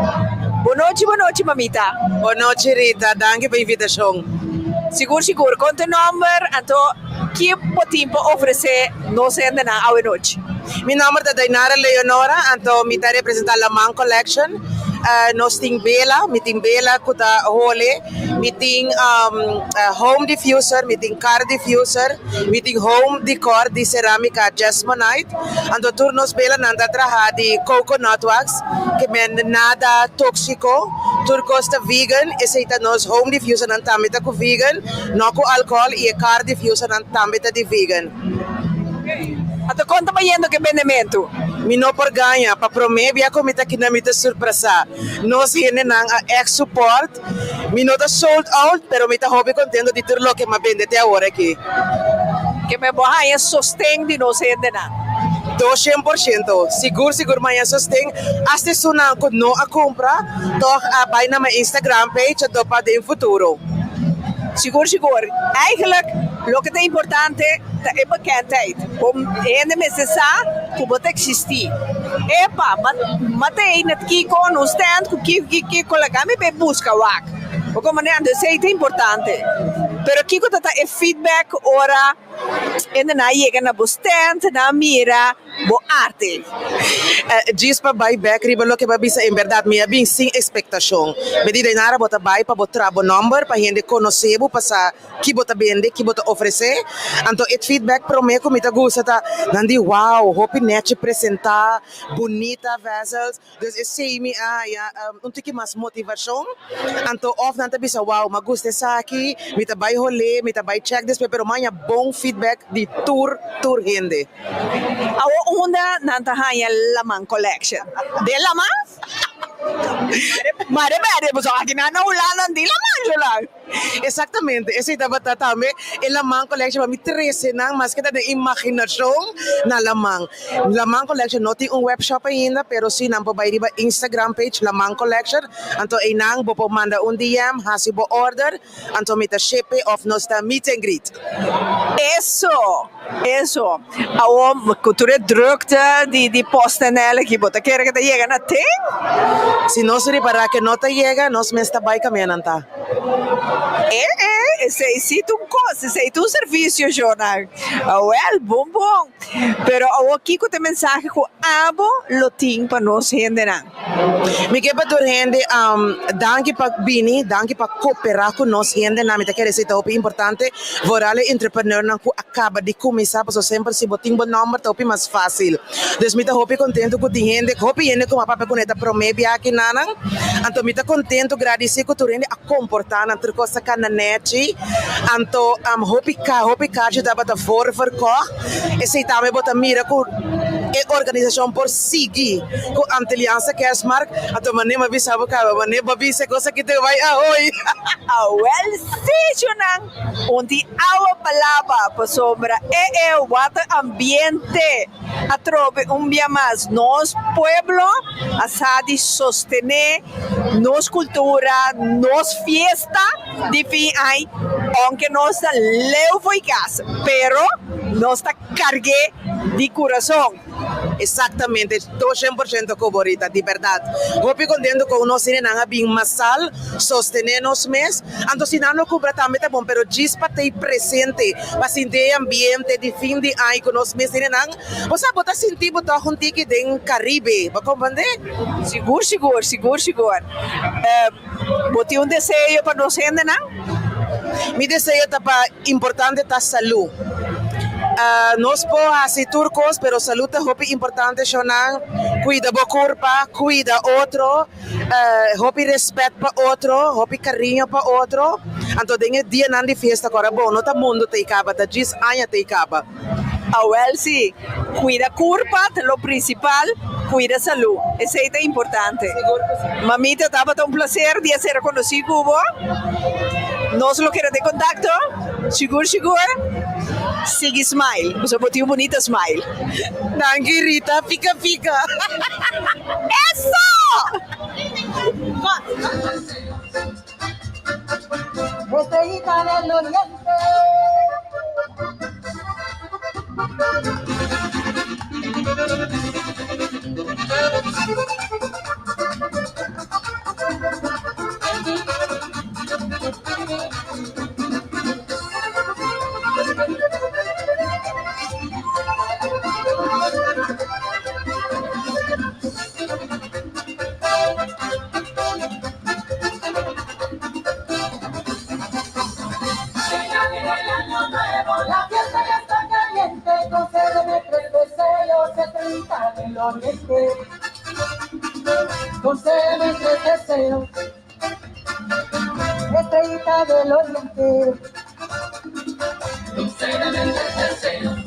Speaker 10: Boa noite, mamita.
Speaker 2: Boa noite, Rita. Danke pela invitação.
Speaker 10: Seguro. Conta o número, então, que pode oferecer nos ainda na noite.
Speaker 2: Meu nome é Dainara Leonora, então me está representando a Man Collection. Nós temos Bela, que está Hole, me tem Home Diffuser, me tem Car Diffuser, me tem Home Decor de cerâmica Jasmonite. Então, todos nós Bela não trabalhamos de coconut wax, que é nada tóxico, tudo custa vegan, esse é nós Home Diffuser não também está com vegan, não com álcool e Car Diffuser não também está de vegan.
Speaker 10: Então, conta me yendo que vendimento.
Speaker 2: Mi no por ganha, para prometer a comida que não me está surpresa. Nós temos ex support, mi no está sold out, pero me está hobby contento de tudo o que me vende até agora aqui.
Speaker 10: Que me boa é sostém de nós ainda na.
Speaker 2: 200%. Seguro, mas sostém. Até se não a compra, toch vai na minha Instagram page, então para o futuro.
Speaker 10: Seguro. Eigenlijk, o que é importante é bekendheid. Om ene mensen sa, como te existir. Epa, matei net kiko no stand, que colega me be busca wak. O como ne ande sei é importante. Pero kiko tata e feedback ora ene na llega na bo stand, na mira, bo arte.
Speaker 2: Diz para buyback, riba que babisa em verdade me bem sem expectação. Me di nada bota buy para botar bo number para gente conhecer, para sa que bota vende, que bota oferecer. Então et feedback para mim como me gusta tá, nandi wow, hope net apresentar, bonita vessels. Dus é sei me tique mais motivação. Então of nanta bisa wow, me gusta essa aqui, me tá buy rolê, me tá buy check this, pero manha bom feedback de tour gente.
Speaker 10: Awo una nanta hanya Laman Collection. De Laman? Mare, mas aqui não ulanan de Laman lang.
Speaker 2: Exatamente, esse estava também em Laman Collection, mas me trece não, mas que de imaginação na Laman. Laman Collection não tem webshop ainda, pero sim não pode ir para Instagram page Laman Collection. Então aí não pode mandar DM, hasi bo order, então me tá ship of nós tá meet and greet.
Speaker 10: Eso. Awo cultura drukte de posten nela que bota quer que te chega na tem?
Speaker 2: Se nós reparar que não te chega, nós me está vai caminhando tá.
Speaker 10: Sei tu coisa, sei tu serviço jornal. Well, bom. Pero aqui com o mensagem que abo lo tem para nós gente não.
Speaker 2: Me que para gente, danke para Bini, danke para cooperar com nós gente não, me te quer dizer que é importante, vorale entrepreneur não que acaba de começar, porque sempre se botar um número, é mais fácil. Dus me te hope contento com gente, hope gente como a papa coneta promete que
Speaker 6: kinanang. Anto mita contento gradisi ko turin a comportar anto cosa cananete. Anto hopi ka je daba ta voor verkocht. E sei tame bota mira ko e organisação por sigi ko Antiliança Kerstmark. Anto manema bisabo ka manema bise cosa que te vai ahoy.
Speaker 10: Well, sí, Chunang. Undi agua palaba pa sobra wata ambiente. Atrobe un día más nos pueblo asadi sostener nos cultura, nos fiesta de fin hay, aunque no está leu y casa, pero no está cargue de corazón.
Speaker 6: Exactamente, 200% coborita, de verdad. Hopi contento con uno sin nada bien masal, sostenernos mes. Ando sin nada cubra también bom, pero gispa te presente, para sentir ambiente de fin de año con los meses sin nada. Você bota sentir botar um tique den Caribe, vai compreender?
Speaker 10: Seguro. Botei desejo para nós ainda não?
Speaker 6: Mi desejo é para importante tá saúde. Nós podemos fazer turcos, pero saúde é importante, Shonan. Cuida do corpo, cuida outro, hopi respeito para outro, hopi carinho para outro. Então, tem dia não de festa agora, bom, não tá mundo te acaba, tá 10 anos te acaba.
Speaker 10: Well, sí, cuida curpa, lo principal, cuida salud. Eso es importante. Mamita, estaba un placer de ser conocido Cubo. Nos lo quiero de contacto. Seguro. Sigue smile. Você botou um bonito smile.
Speaker 6: Danke, Rita. Fica.
Speaker 10: Eso!
Speaker 11: Estrellita del Oriente.
Speaker 1: La fiesta ya está caliente, concédeme 3 deseos, estrellita del Oriente. Concédeme 3 deseos, estrellita del Oriente. Concédeme 3 deseos,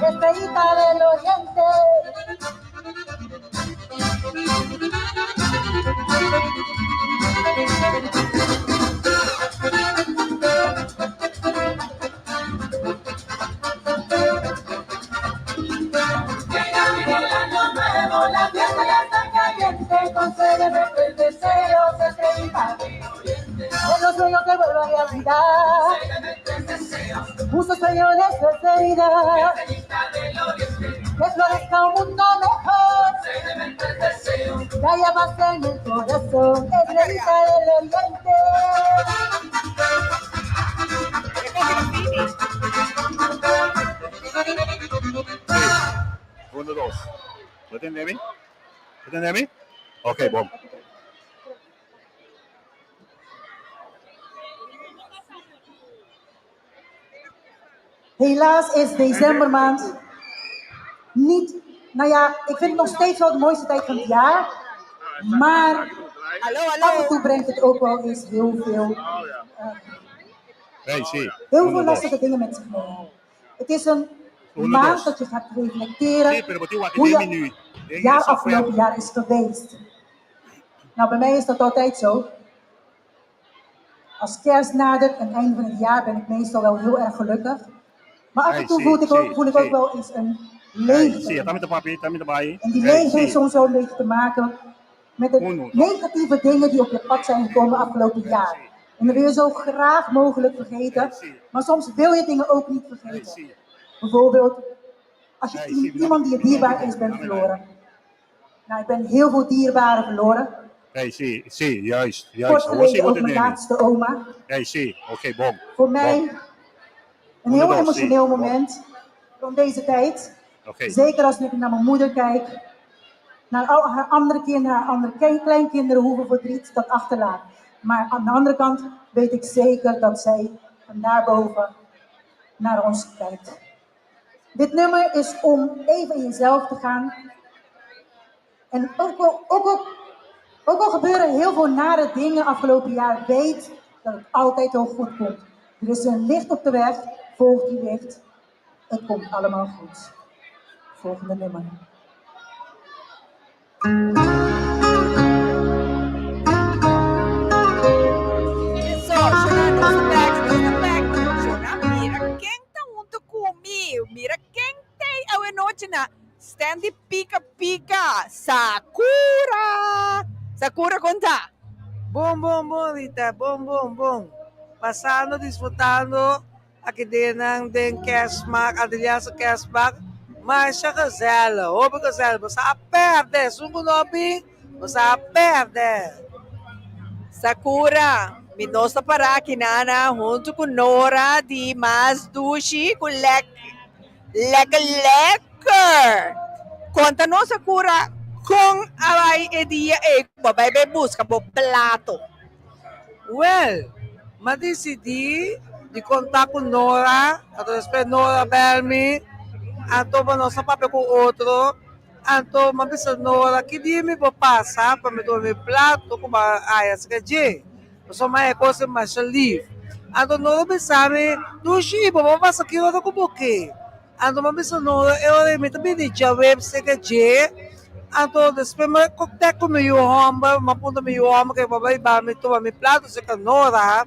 Speaker 1: estrellita del Oriente. La fiesta ya está caliente, concédeme 3 deseos, estrellita del Oriente. Es los sueños que vuelvan a realidad, concédeme 3 deseos, un sueño de sinceridad, estrellita del Oriente. Que florezca un mundo mejor, concédeme 3 deseos, que haya paz en el corazón, estrellita del Oriente.
Speaker 9: 1, 2. ¿Lo entendés? ¿Lo entendés? Ok, bom.
Speaker 11: Helaas is decembermaand niet, nou ja, ik vind het nog steeds wel de mooiste tijd van het jaar. Maar af en toe brengt het ook wel eens heel veel, heel veel lastige dingen met zich mee. Het is een maand dat je gaat reflecteren hoe je afgelopen jaar is geweest. Nou, bij mij is dat altijd zo. Als kerst nadert en het einde van het jaar ben ik meestal wel heel erg gelukkig. Maar af en toe voel ik ook wel eens een leegte. En die leegte heeft soms wel een beetje te maken met de negatieve dingen die op je pad zijn gekomen afgelopen jaar. En dan wil je zo graag mogelijk vergeten, maar soms wil je dingen ook niet vergeten. Bijvoorbeeld, als je iemand die je dierbaar is bent verloren. Nou, ik ben heel veel dierbaren verloren.
Speaker 9: Juist.
Speaker 11: Kort geleden ook mijn laatste oma.
Speaker 9: Bom.
Speaker 11: Voor mij een heel emotioneel moment rond deze tijd. Zeker als ik naar mijn moeder kijk. Naar al haar andere kinderen, haar andere kleinkinderen hoeveel verdriet dat achterlaat. Maar aan de andere kant weet ik zeker dat zij van daarboven naar ons kijkt. Dit nummer is om even in jezelf te gaan. En ook al gebeuren heel veel nare dingen afgelopen jaar, weet dat het altijd wel goed komt. Er is een licht op de weg, volg die licht. Het komt allemaal goed. Volgende nummer.
Speaker 10: Mira quem tem a noite na stand pica pica Sakura. Sakura conta.
Speaker 12: Bom, Rita. Bom. Passando, desfrutando aqui dentro den kerstmarkt, Adeliaanse kerstmarkt. Mas siya gazelle, hoop gazelle. Você perde, sungo nobi. Você perde.
Speaker 10: Sakura, mi nossa para kinana junto com Nora de mais dushi com lekker. Conta-nos, Sakura, com a ideia e vai buscar o prato.
Speaker 12: Well, mas decidi de contar com Nora, depois Nora bel-me, então nossa papel com outro, então mas pensa Nora, que dia me vou passar para me dormir prato com a essa que dia, só mais coisa mais livre. Então Nora pensava, do chibo, vou passar aqui outra com buquê. Então mas pensa Nora, eu me também de web se que dia, então depois me contei com meu homem, mas ponto meu homem que vai me tomar meu prato se que Nora.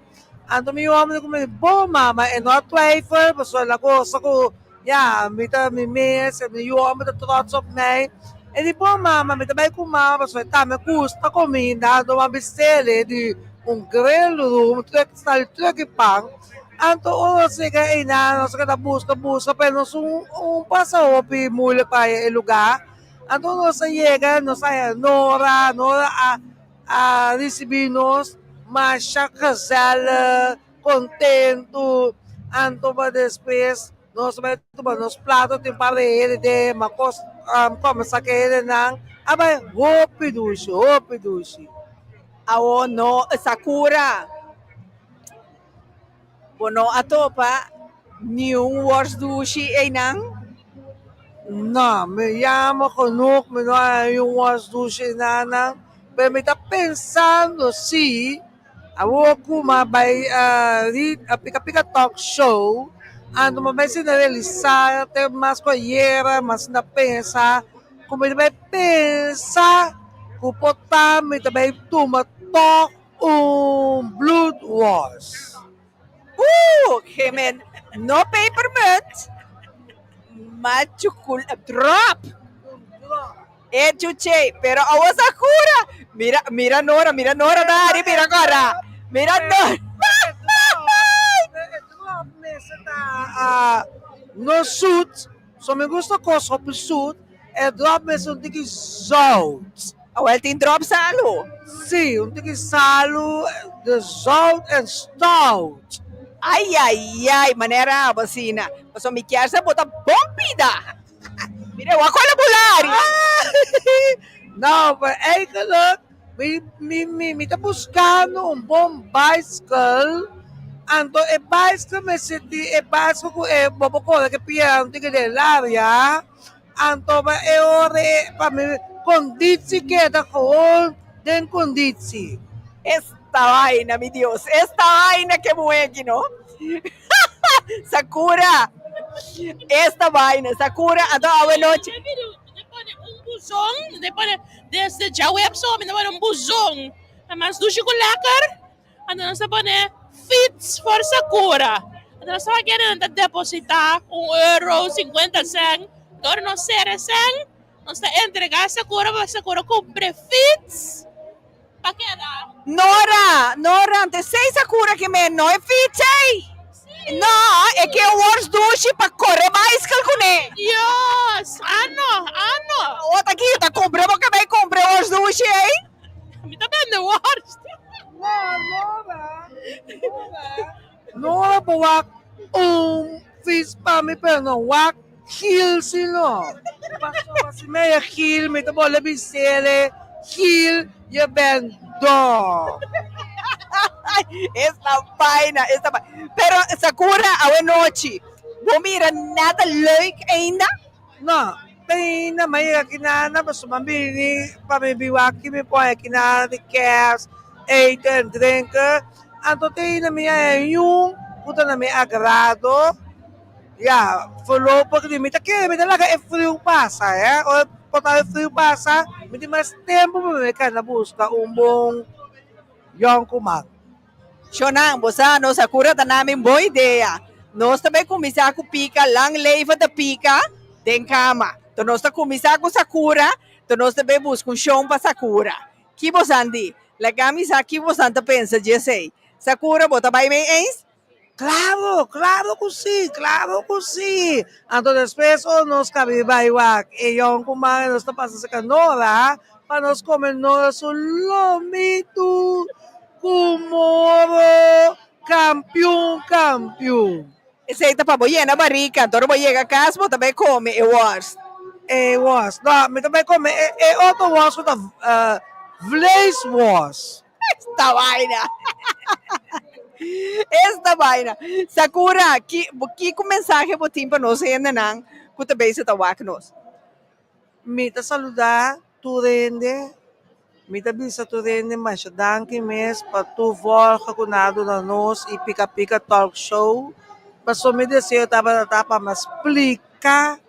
Speaker 12: Então meu homem como bom mama, é não twijfel, pessoal lá gosta com ja, met mijn mees en mijn jongen met trots op mij. En die bom mama, met mij kom mama, zo het aan mijn kusta comida, do maar bestellen die grill room, terug in pang. En toen sige ina, so kada busca, pero pasa hopi moeilijk bij een lugar. En toen nos llega, nos Nora a recibirnos, mas siya casal, contento, anto ba después, nos platos de parede de macos como saqueira nang abay hopi dushi
Speaker 10: Awo no Sakura bono atopa new wars dushi ay nang
Speaker 12: no me llamo conuk me no yung was dushi nanang pero me está pensando si awo kuma by pika talk show. Ando mas vai se realizar, ter mais coiera, mas na pensa, como ele vai pensar, que botar, me também toma blood wars.
Speaker 10: Hemen, no paper but machukul drop. Chuche, pero awa Sakura. Mira Nora dari, mira agora. Mira Nora.
Speaker 12: No suit, só me gusta coisa pro suit, é drop mesmo um tique zout.
Speaker 10: Ele tem drop salo?
Speaker 12: Sim, um tique salo, de zout and stout.
Speaker 10: Ai, maneira vacina. Mas me quer se botar bombida. Mira, eu acolho bulari.
Speaker 12: Não, mas eigenlijk, me tá buscando um bom bicycle. Anto e bicycle me senti e bicycle ko e boboko que pian tige de labia. Anto ba e ore pa me condizi que da con den condizi.
Speaker 10: Esta vaina, mi Dios, esta vaina que mueve, ¿no? Sakura, esta vaina, Sakura, ando a noche.
Speaker 13: Buzong, desde Jaweb so, me pone buzong. Mas do lekker. Ano nós pone fits for Sakura. Ano nós querendo depositar €1.50. Agora nós será 100. Nós entregar Sakura para Sakura compre fits. Para que dá?
Speaker 10: Nora, antes sei Sakura que me não é fit, hein? Não, é que eu uso duche para correr mais que ele.
Speaker 13: Yes, ano.
Speaker 10: Outra aqui, tá comprando que vai comprar os duche, hein?
Speaker 13: Me tá vendo worst.
Speaker 12: Nora buwak fish pa mi pero no wak heel sino. Paso si meia heel me tabo labi sele heel je ben do.
Speaker 10: Esta vaina. Pero Sakura, a noite, vou mirar nada leuk ainda?
Speaker 12: Não, tem na maya kinana pa sumambini pamibiwaki mi po kinana de cash, eat and drink. Anto tem na minha yung puta na may agrado. Ja, voorlopig niet. Met de met de laga e frio passa, o potato frio passa, met mais tempo para cá na busca bom young kumang.
Speaker 10: Shonang, bosa, no, Sakura, ta namin boa ideia. Nós também começar com pica, lang leva da pica, tem cama. Então nós começar com Sakura, então nós também busca show para Sakura. Que você andi? Lagami sa que você anda pensa, já sei. Sakura, bota bem eens?
Speaker 12: Claro que sim. Então depois nós cabe baiwak e young kumang nós tá passando sa canola, para nós comer nosso lomito, kumoro, campeão.
Speaker 10: Esse aí tá para boiar na barriga, então boiar a casa, mas também come,
Speaker 12: Não, mas também come, outro was com a vleeswas.
Speaker 10: Esta vaina. Sakura, que mensagem você tem para nós ainda não? Que também se tá nós.
Speaker 12: Mita saludar tu rende, mita bisa tu rende, mas danke mes para tu volta conado na nós e pica talk show. Mas só me desejo tapa mas explica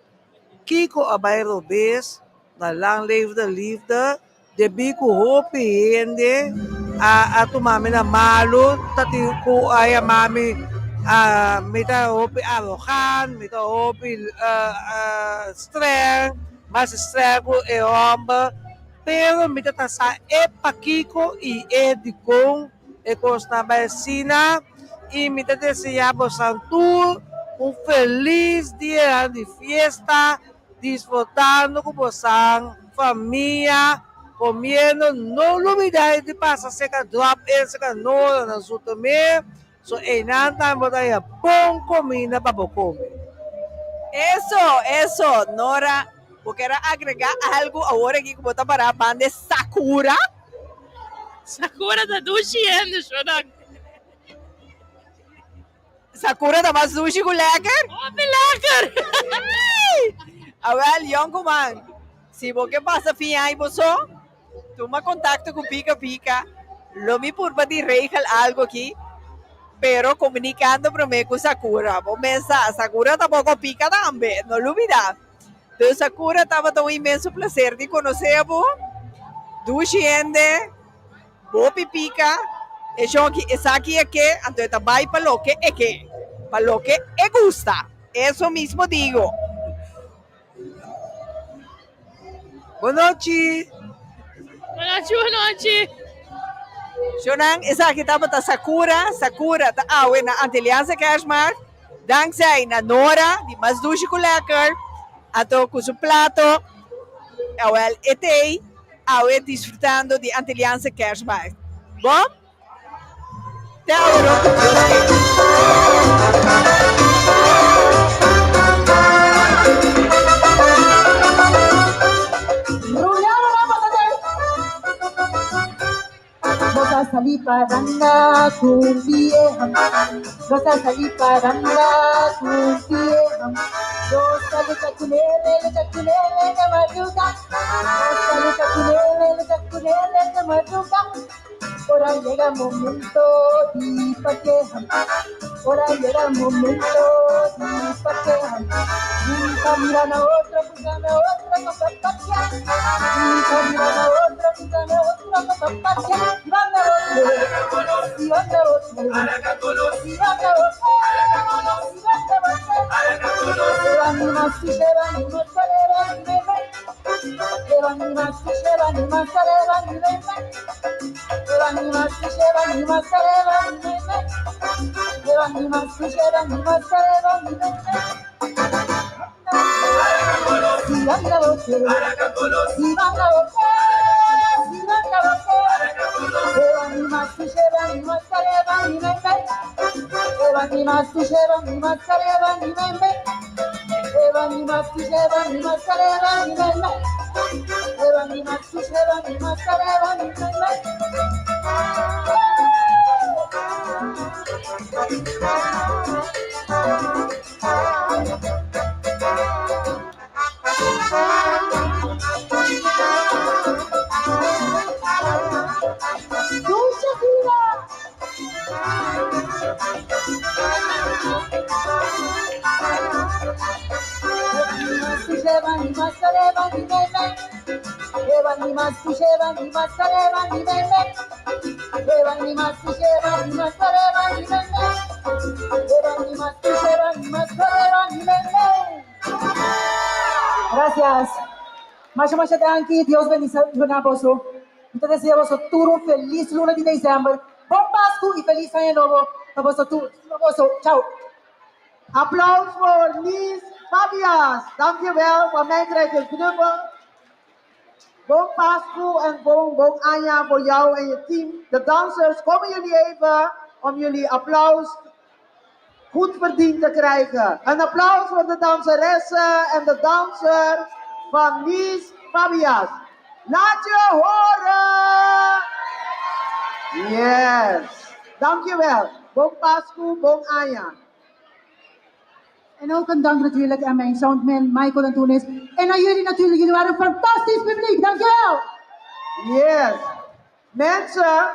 Speaker 12: que ko abay robes na lang liefde de bico hopi rende a tu mami na malo tati ko ay mami mita hopi arrojan, mita hopi strength, mas strength e homem, pero mita tasa e pakiko e edicon e costa vecina e mita desejamos santo feliz dia de fiesta, disfrutando com vossa família, comendo, não olvidar de passar seca drop e seca nora na sua também. So, nada botaya bom comida para comer.
Speaker 10: Eso, Nora, porque era agregar algo agora que botar para a banda Sakura.
Speaker 13: Sakura tá duchiando, Shonang.
Speaker 10: Sakura tá mais sushi com lekker?
Speaker 13: Oh, lekker!
Speaker 10: Well, young man, se você passa fim aí, você, toma contato com Pica, lo mi purba de regal algo aqui. Pero comunicando con Sakura. Vos pensás, Sakura tampoco pica también, no lo olvides. Entonces Sakura estaba con un inmenso placer de conocer a vos, duchiende, vos pica, y yo aquí es que, entonces también para lo que es que, para lo que gusta. Eso mismo digo.
Speaker 12: Buenas noches.
Speaker 10: Shonang, esa que estava da Sakura tá awe na Antilliaanse Kerstmarkt. Dankzij na Nora, die mas douche lekker. Ato com seu prato, awel etei, awe disfrutando de Antilliaanse Kerstmarkt. Bom? Até
Speaker 11: Vas a salir para andar con vieja, vas a salir para andar con vieja. Yo salí cachulele de madrugada, salí cachulele de madrugada. Por ahí llega el momento de paqueja, por ahí llega el momento de paqueja. Nunca miran a otra, buscan a otra, no se paquean. Nunca miran a otra, buscan a otra, no se paquean. Van a otro, y van a otro, y van a otro, y van a otro. Se van y más, se van y más, se van y beben. Se van y más, se van y más, se van y beben. Se van y más, se van y más, se van y beben. Se van y más, se van y más, se van y beben. Si van a votar, si van a votar, si van a votar. Se van y más, se van y más, se van y beben. Se van y más, se van y más, se van y beben. Se van y más, se van y más, se van y beben. Se van y más, se van y más, se van y beben. mas saleva ni meme. Eva ni mas sheva ni mas saleva ni meme. Eva ni mas sheva ni mas saleva ni meme. Eva ni mas sheva ni mas saleva ni meme. Gracias. Masha danke, Dios bendiga Boso. Te deseamos un feliz lunes de diciembre. Bom Pascu y feliz año nuevo. Boso, ciao.
Speaker 2: Applaus voor Nies Fabias. Dankjewel. Van mij krijg je een knuffel. Bon Pascu en bon Anja voor jou en je team. De dansers, komen jullie even om jullie applaus goed verdiend te krijgen. Een applaus voor de danseressen en de danser van Nies Fabias. Laat je horen! Yes. Dankjewel. Bon Pascu, bon Anja.
Speaker 11: En ook een dank natuurlijk aan mijn soundman Michael en Tunis. En aan jullie natuurlijk, jullie waren een fantastisch publiek. Dankjewel!
Speaker 2: Yes. Mensen,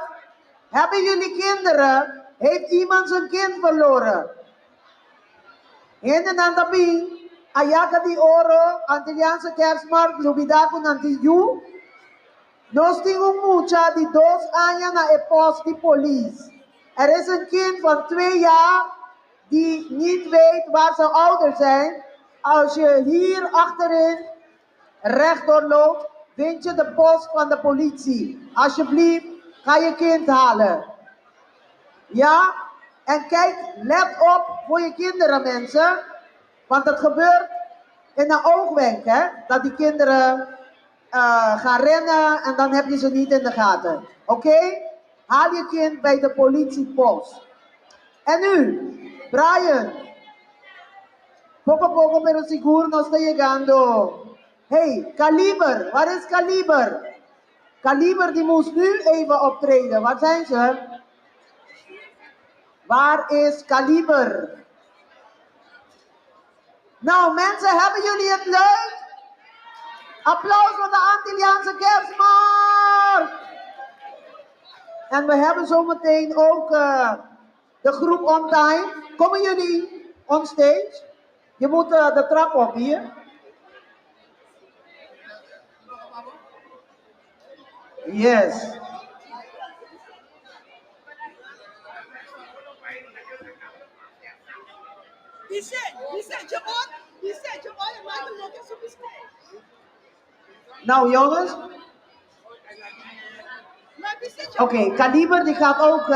Speaker 2: hebben jullie kinderen? Heeft iemand zijn kind verloren? Hende nantabi, ayaka di oro, Antilliaanse kerstmarkt, lubidaku nantiyu. Nos tingu mucha di 2 años na epos di police. Er is een kind van 2 jaar die niet weet waar zijn ouders zijn. Als je hier achterin rechtdoor loopt, vind je de post van de politie. Alsjeblieft, ga je kind halen. Ja? En kijk, let op voor je kinderen, mensen. Want het gebeurt in een oogwenk, hè. Dat die kinderen gaan rennen en dan heb je ze niet in de gaten. Oké? Haal je kind bij de politiepost. En nu, Brian. Poco a poco pero seguro no está llegando. Hey, Kaliber, waar is Kaliber? Kaliber die moest nu even optreden. Waar zijn ze? Waar is Kaliber? Nou mensen, hebben jullie het leuk? Applaus voor de Antilliaanse kerstmarkt! En we hebben zometeen ook de groep On Time. Komen jullie on stage? Je moet de trap op hier. Yes. Nou jongens. Oké, Kaliber die gaat ook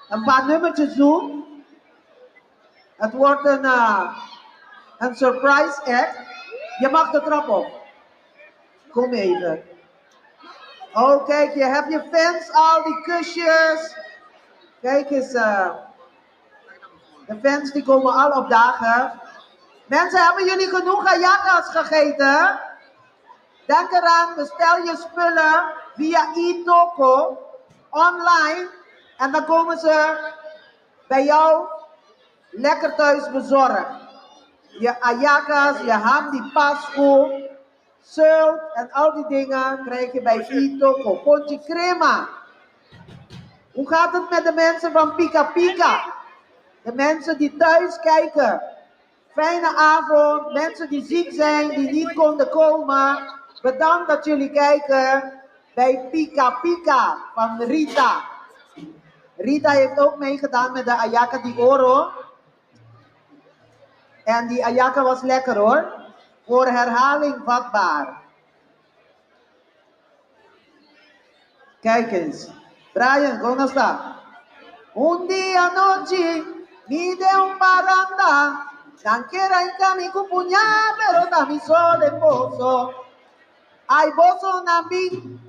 Speaker 2: een paar nummertjes doen. Het wordt een surprise act. Je mag de trap op. Kom even. Oh, kijk, je hebt je fans al, die kusjes. Kijk eens, de fans die komen al op dagen. Mensen, hebben jullie genoeg hayakas gegeten? Denk eraan, bestel je spullen via e-toko online. En dan komen ze bij jou lekker thuis bezorgd. Je hayakas, je ham die pasco, zult en al die dingen krijg je bij e-toko. Ponche crema. Hoe gaat het met de mensen van Pika Pika? De mensen die thuis kijken. Fijne avond. Mensen die ziek zijn, die niet konden komen. Bedankt dat jullie kijken bij Pika Pika van Rita. Rita heeft ook meegedaan met de Ayaka di Oro. En die Ayaka was lekker hoor. Voor herhaling vatbaar. Kijk eens. Brian, ¿cómo está? Un día noche, mi de un baranda. Tanquera en cami cupuñá, pero da mi sol esposo. Ay, bozo nambi,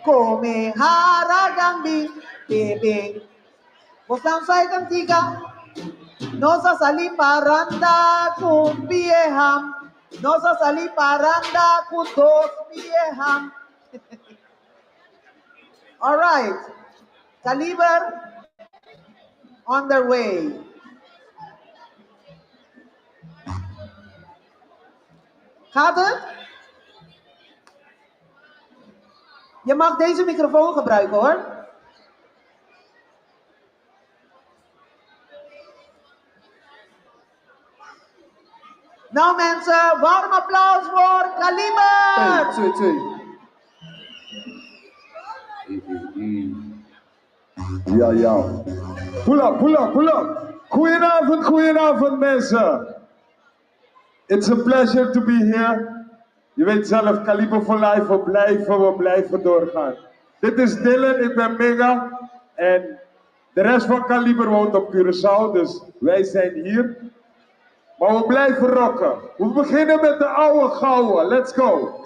Speaker 2: come haragambi, bebe. Vos tan sai cantica, no sa sali paranda con viejam. No sa sali paranda con 2 viejam. All right, Kaliber on their way. Gaat het? Je mag deze microfoon gebruiken hoor. Nou mensen, warm applaus voor Kaliber!
Speaker 14: 2-2. Ja, ja. Pull up, pull up, pull up. Goedenavond, goedenavond mensen. It's a pleasure to be here. Je weet zelf, Kaliber for life, we blijven doorgaan. Dit is Dylan, ik ben Mega. En de rest van Kaliber woont op Curaçao, dus wij zijn hier. Maar we blijven rocken. We beginnen met de oude gouden. Let's go.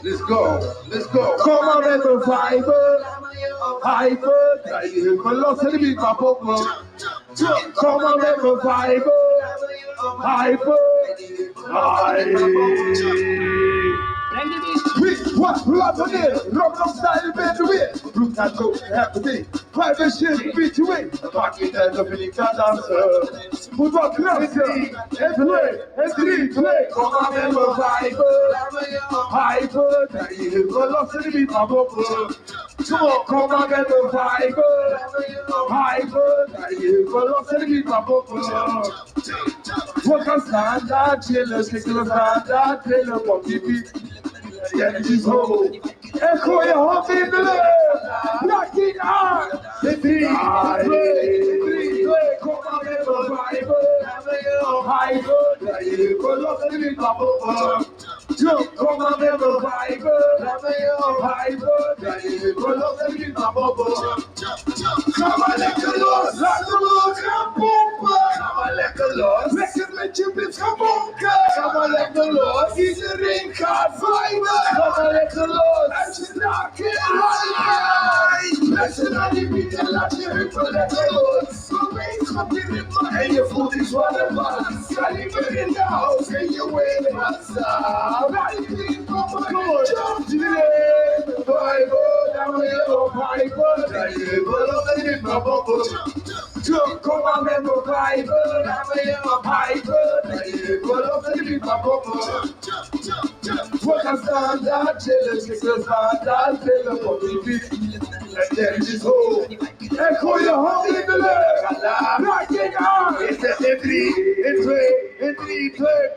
Speaker 3: Let's go, let's go.
Speaker 14: Kom maar met de vibe. Hyper. Krijg je heel veel los en de beat maar poppen. Kom maar met de vibe. Hyper. What again? Rock up style bend the way. Blue tattoo half a day. Private shit beat you in. Fucking end up in the dancer. Put what closer. And three. Come on and we'll vibe. Hyper. We're lost in the beat, my bubble. Come on and we'll vibe. Hyper. We're lost in the beat, my bubble. Work on standard, chillers, kick the standard, trailer, pop the beat. Yeah, this whole. Echo your hop in the left. Rock it on. The three. Come on and we'll vibe. Hyper. We're lost in the beat, my bubble. Come on and we'll vibe. Hyper. We're lost in the beat, my bubble. Come on, lekker los. Laat de los gaan pompen. Come on, lekker los. Lekker met je blips gaan bonken. Come on, lekker los. Iedereen gaat viben. Come on, lekker los. En je raakt in high. Mensen naar die beat en laat je huppen lekker los. Kom eens op die ritme en je voelt die zware bas. Kaliber in de house en je weet wat staat. Naar die beat, kom maar door. Jump iedereen. Viben, dan wil je op hyper. En je wil op de my bubble. Come on, man, we'll vibe. I'm hyper. Pull up and leave my bubble. Work on standard, chillin', kick the standard, fill up on the beat. And then just hold. Echo your home in the left. Rock it on. It's a three.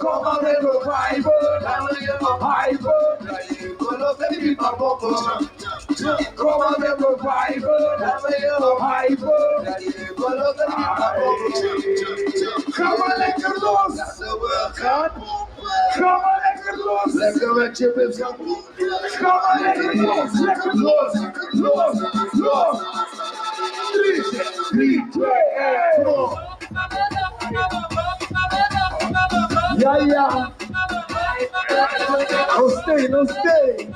Speaker 14: Come on, man, we'll vibe. I'm hyper. Pull up and leave my bubble. Come on, man, we'll vibe. I'm hyper. Come on, lekker los! Come on, lekker los! Lekker met je pips gaan boeken. Come on, lekker los! Lekker los! 3, 2, 1, kom! Ja. No stay.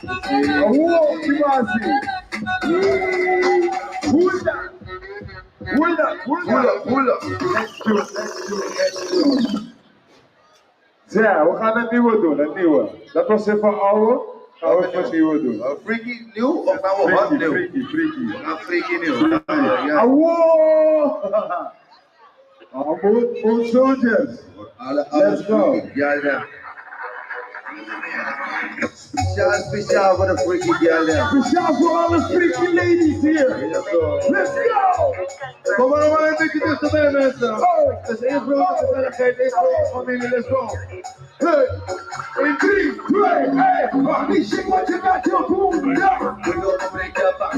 Speaker 14: Wow, Kimasi. Hold up. Let's do. Ja, we gaan een nieuwe. Dat was even oude. Gaan we even een nieuwe doen.
Speaker 3: Freaky nieuw of gaan we hot nieuw?
Speaker 14: Freaky.
Speaker 3: We gaan freaky nieuw.
Speaker 14: Moon soldiers. Let's go.
Speaker 3: Ja. Speciaal voor de freaky girl.
Speaker 14: Speciaal voor alle freaky ladies hier. Let's go. Kom maar een beetje dichterbij mensen. Het is één grote gezelligheid, één grote familie. Let's go. Hey. In 3, 2, 1. Mag niet shake wat je got your boom down. We gonna break your back.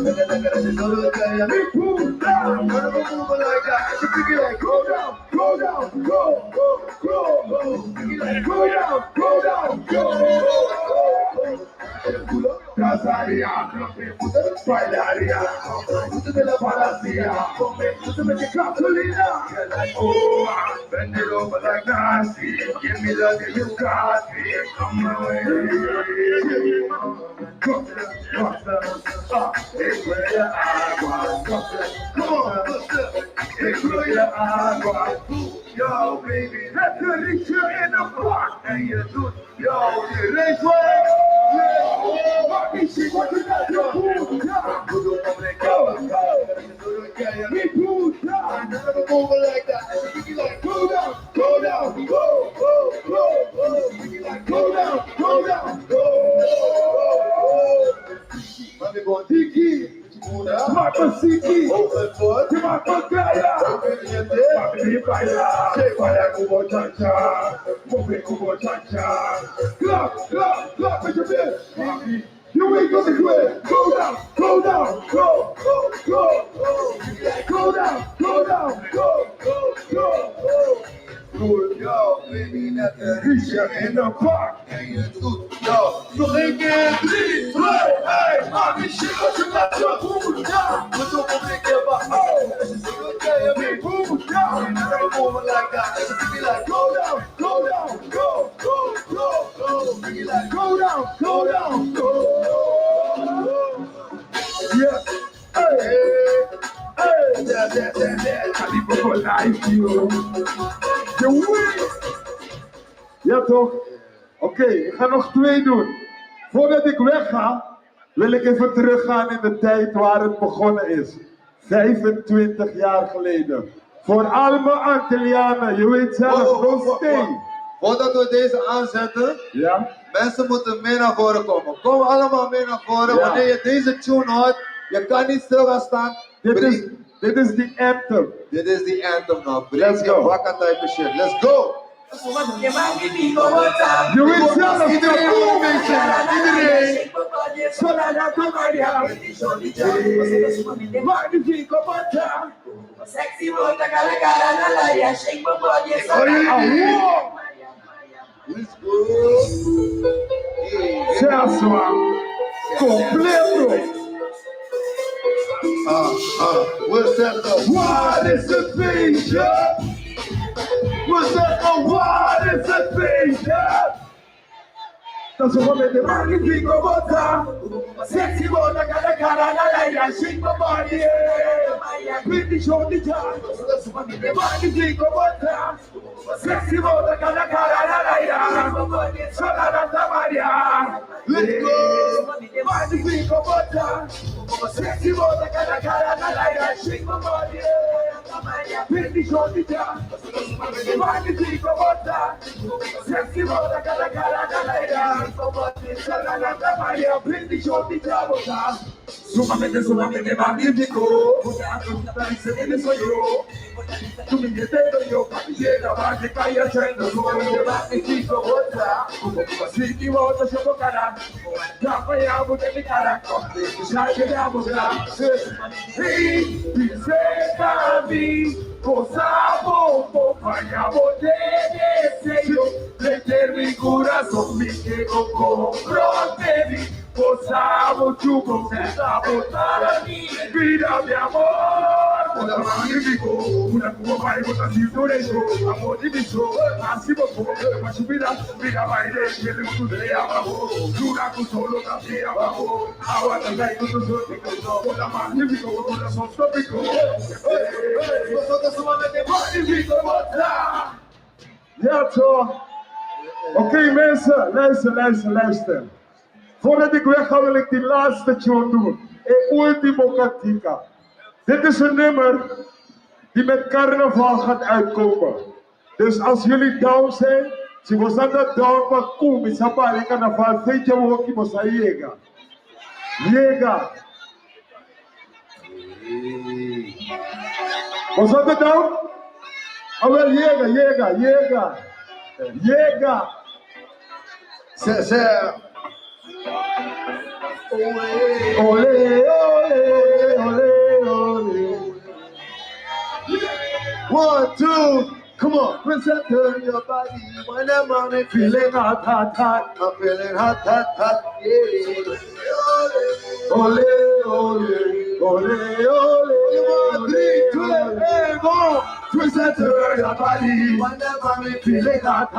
Speaker 14: Big boom down. Gonna move like that. You feel like go down. Go. Go down. Casaria, Bailaria, de la Palacia, the Catalina. Oh, bend it over like Nancy. Give me the you got me. Come away. It's where your agua. Come on, it's where your agua. Yo, baby, let the richer in the block. And you do, yo, the race way. Let me see what you got your food. Go. We move down. Never move like that. Like, go down. Go. Mami con Tiki. Marco Siki. Open foot. Marco Gaya. si baila, se baila como cha-cha, mueve como cha-cha. Clap, clap, clap with your fist, mami. You ain't gonna quit. Go down, go down, go, go, go, go. Go down, go down, go, go, go, go. Good, yo, baby, net de Riesje in de park. En je doet, yo, nog een keer 3, 2, 1. Mami, shit, wat je met je boem, ja. We doen nog een keer wat, oh. As you see what they me, boom, ja. And never moving like that. And you be like, go down, go down, go, go, go, go. Be like, go down, go down, go. Yeah, hey, hey, yeah. Calibre for life, yo. Je win! Ja toch? Oké, ik ga nog 2 doen. Voordat ik wegga, wil ik even teruggaan in de tijd waar het begonnen is. 25 jaar geleden. Voor alle Antillianen, je weet zelf, no stay.
Speaker 3: Voordat we deze aanzetten,
Speaker 14: ja?
Speaker 3: Mensen moeten mee naar voren komen. Kom allemaal mee naar voren. Ja. Wanneer je deze tune hoort, je kan niet stil gaan staan.
Speaker 14: Dit is die anthem.
Speaker 3: Dit is die anthem nou. Let's go. Wakka type shit. Let's go.
Speaker 14: Je weet zelf, iedereen moet beetje. Iedereen. Magnifico Bata.
Speaker 1: Sexy boy, the cara na la ya, shake my body, so
Speaker 3: Let's go.
Speaker 14: Sensual. Completo.
Speaker 3: What's that though?
Speaker 14: What is the feature? What's that the what is the feature? Dat is gewoon met de magnifico Bata. Sexy boy, the cara na la ya, shake my body. Pretty show the time. Magnifico Bata. Sexy boy, the cara na la ya. Solana Maria. Let's go. Magnifico Bata. Sexy boy, the cara na la ya, shake my body. Pretty show the time. Magnifico Bata. Sexy boy, the cara na la ya. Solana Maria. Pretty show the time. Sumamente magnifico. Soy yo. Tu mi dedo yo, llega más de calle haciendo gol. Magnifico Bata. Si ti voto yo tocará. Ya fallamos de mi cara. Ya llegamos a y visita mi cosa poco fallamos de sello. Meter mi corazón, mi quiero comprarte mi cosa mucho para mí. Vida de amor, una magnífico, una como para botar sin derecho, amor divino, así poco, para su vida, mira baile, que le gusta de abajo, luna con solo café abajo, agua de la con su pico, una magnífico, una son tópico, nosotros sumamente magnífico, bota. Ja toch. Oké mensen, luister. Voordat ik weg ga wil ik die laatste tune doen. E ultimo cantica. Dit is een nummer die met carnaval gaat uitkomen. Dus als jullie down zijn, si vos andas down pa kumi sa pari carnaval, fecha woki mosa llega. Llega. Vos andas down? A ver, llega. Ole.
Speaker 3: 1, 2, come on. Present your body when I'm on it. Feeling hot. I'm feeling hot, yeah.
Speaker 14: Ole. 3, 2, 1, go. Present your body when I'm on it. Feeling hot.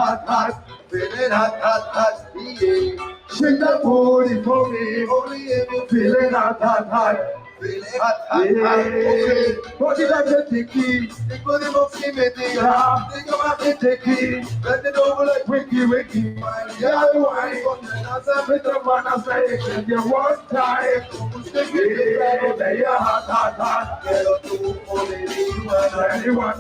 Speaker 3: Feeling hot, yeah.
Speaker 14: Shake that booty for me, only if you feeling hot.
Speaker 3: Feeling hot, okay.
Speaker 14: Body like a tiki,
Speaker 3: Think for the moxie, me think
Speaker 14: about the tiki.
Speaker 3: Bend it over like
Speaker 14: Wiki. Yeah, why? With the one I say, give you one time. Lay your heart, heart, heart. Quiero tú poder anyone.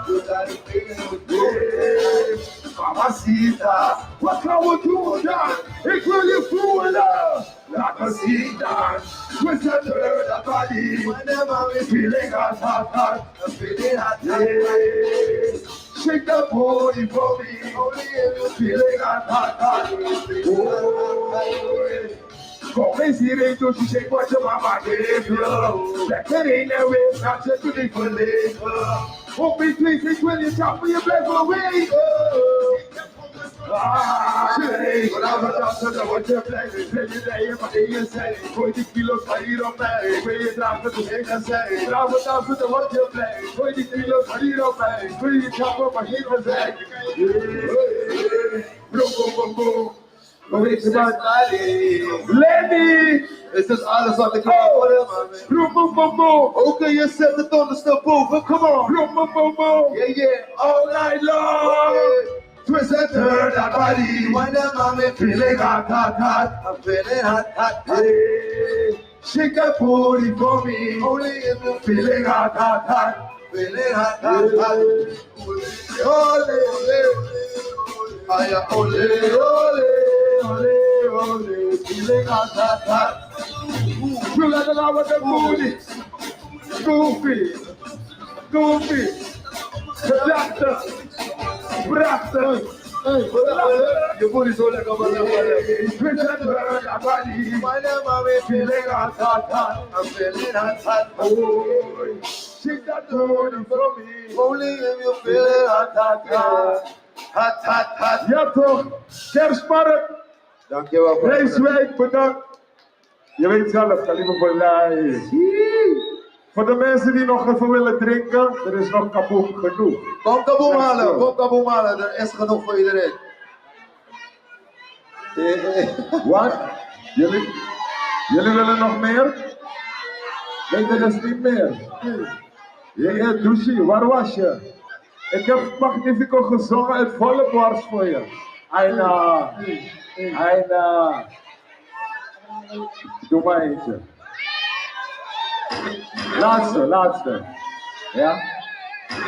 Speaker 14: You got it feeling good. Mamacita, what can we do now? It's really cool love. La cosita, with the third body. Whenever we feeling hot, hot, hot. I'm feeling hot, yeah. Shake the booty for me. Only if you're feeling hot, hot, hot. Oh, come and see the to shake what your mama gave you. That ain't no way, not just to be for labor. Hope me please when you talk for your black away. Shit, when I was out to the water play, play you there, but you say, 20 kilos for you don't pay, where you drop to the head and say, when I was out to the water play, 20 kilos for you don't pay, where you chop up my head and say, boom, boom, boom, boom. Lenny! Het is alles wat ik wil. Boom, boom, boom, boom. Oké, je zet het onderstel boven, come on. Boom, boom, boom, boom. Yeah, yeah, all night long. Twist and turn that body. When the mommy feeling hot, hot, hot. I'm feeling hot, hot, hot. Hey, shake that booty for me. Only if you're feeling hot, hot, hot. Feeling hot, hot, hot. Ole, ole, aya, ole, ole, ole, ole. Feeling hot, hot, hot. Feel like I want the booty. Goofy. Doctor. Brasta, your booty so like a motherfucker. My name is feeling hot, hot, hot. I'm feeling hot, hot. Oh, shake that booty for me. Only if you feeling hot, hot, hot. Hot, hot, hot. Ja toch, kerstmarkt. Dankjewel. Reiswijk, bedankt. Je weet zelf, Kaliber voor live. Voor de mensen die nog even willen drinken, er is nog kaboom genoeg. Kom kaboom halen, er is genoeg voor iedereen. Wat? Jullie willen nog meer? Nee, er is niet meer. Ja, douche, waar was je? Ik heb Magnifico gezongen uit volle borst voor je. Aina. Doe maar eentje. Laatste. Ja?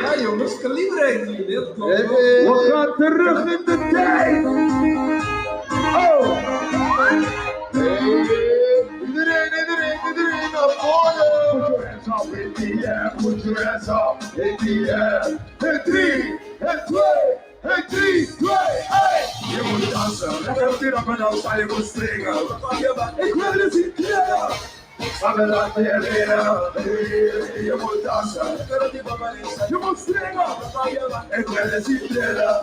Speaker 15: Ja jongens, Kaliber heeft hier, dit klopt.
Speaker 14: We gaan terug in de tijd. Oh! Iedereen naar voren. Put your hands up in the air, put your hands up in the air. En 3, en 2, en 3, 2, 1. Je moet dansen, lekker op die rappen, dan sta je moet springen. Ik wil het zien kleren. Sabe laten je leren, je moet dansen, je moet springen, ik wil het zien trillen.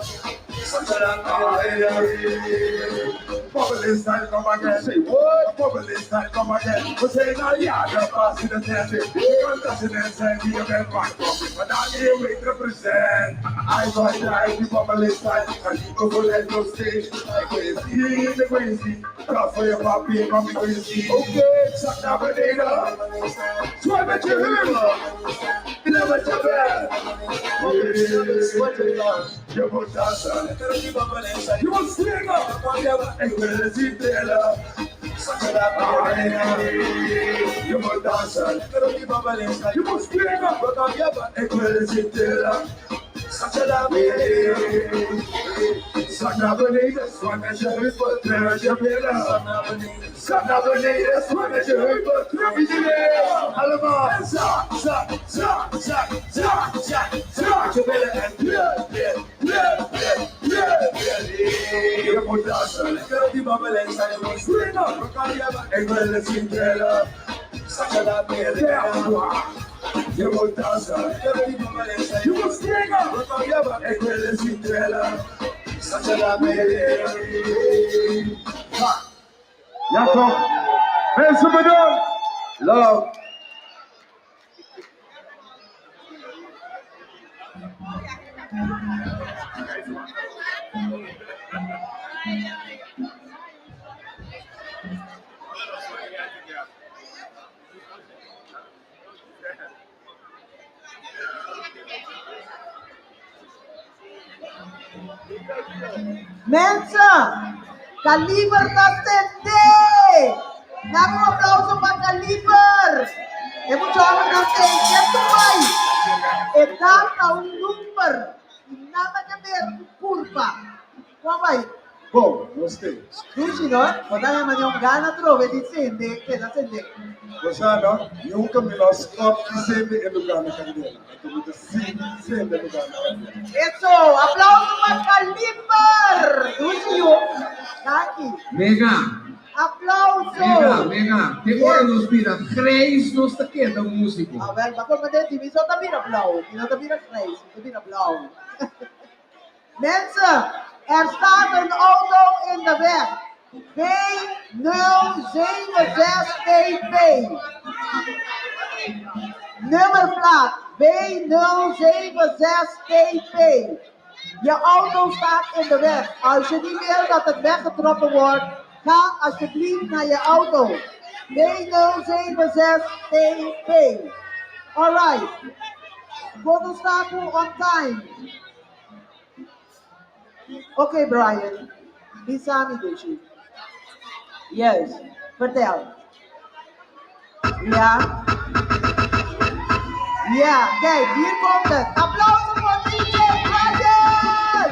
Speaker 14: Bubble is time, come again. Say what? Bubble is time, come again. We say now, yeah, the pass in the tent. Because that's in the tent, you can back up. But I'm here we represent. I got like the bubble is time, and you go let no stage. Like crazy, the crazy. Cause for your papi, come crazy. Okay, suck that banana. Swim at your hero. You never tell me. You put dancer. You must sing up. Ik wil het zien trillen. Je moet dansen. Je moet springen. Ik wil het zien trillen. Zak naar beneden, zwak met je heupen, terug je billen. Zak naar beneden, zwak met je heupen, terug je billen. Allemaal. Zak je billen en je moet dansen. Lekker op die babbel en zijn je moet springen. Ik wil het zien trillen. Zak je naar beneden. Je moet dansen. Je moet springen. Ik wil het zien trillen. Zak je naar beneden. Ja toch? Mensen bedankt. Love.
Speaker 2: Mensen, Kaliber dat CD! Dame un aplauso para Caliber. Hemos hecho una canción. E data un numero. Nada que ver com curva. Como vai?
Speaker 3: Bom, gostei.
Speaker 2: Sushi, no? Maganda naman yung gana trove di sende, kaya sende.
Speaker 3: Gosano, nunca me nós stop e sempre em lugar na cadeira. Eu vou sempre em lugar na cadeira.
Speaker 2: Eso, aplauso para Caliber. Sushi, yo. Daqui.
Speaker 15: Mega.
Speaker 2: Aplauso.
Speaker 15: Mega. Tem hora nos vira 3 nos taqueta o músico.
Speaker 2: A ver, bako madali, diviso tabi na blauw. Kino tabi na grijs, tabi na blauw. Mensen, er staat een auto in de weg. B076TP. Nummerplaat B076TP. Je auto staat in de weg. Als je niet wil dat het weggetrokken wordt, ga alsjeblieft naar je auto. B076TP. Alright. Motorstaku on time. Okay, Brian. Bisami Dushi. Yes. Vertel. Ja. Ja, kijk, hier komt het. Applaus voor DJ Brian!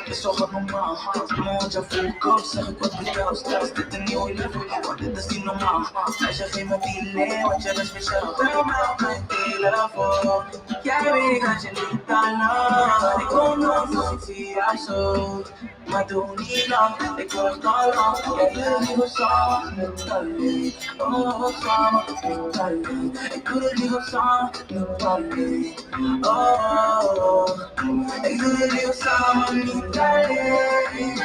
Speaker 16: Is toch op mijn maag, moet je voel koop, zeg ik wat voor jou, straks dit een nieuwe level, want dit is niet normaal. Als je geen mobiele, want je bent speciaal, bel mij op mijn telefoon. Jij weet dat je niet kan lang, ik kom nog nooit zie jou zo. Maar doe niet lang, ik word al lang. Jij wil liever samen met alleen, oh samen met alleen. Ik doe het liever samen met alleen, oh. Ik doe het liever samen met alleen.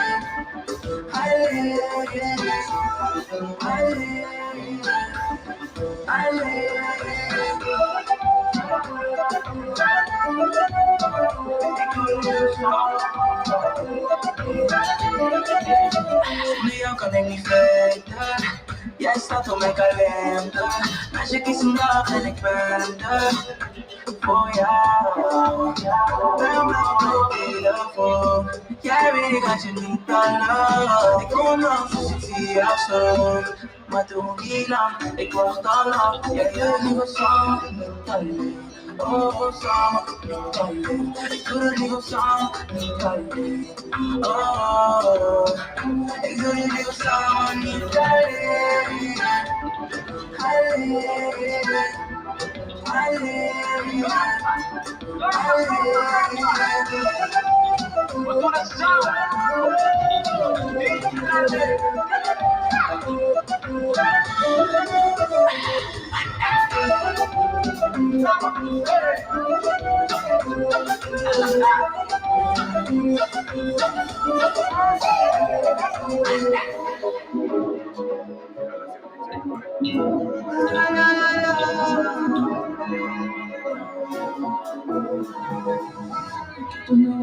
Speaker 16: Alleen, alleen, alleen. Zonder jou kan ik niet verder. Jij staat op mijn kalender. Meisje, kies een dag en ik ben er voor jou. Bel me op mijn telefoon. Jij weet dat je niet kan lang. Ik kom langs dus ik zie jou zo. Maar doe niet lang, ik wacht al lang. Jij wil liever samen met alleen. Oh, samen met alleen. Ik doe het liever samen met alleen. Oh, ik doe het liever samen met alleen. Alleen, alleen, alleen. We doen het samen.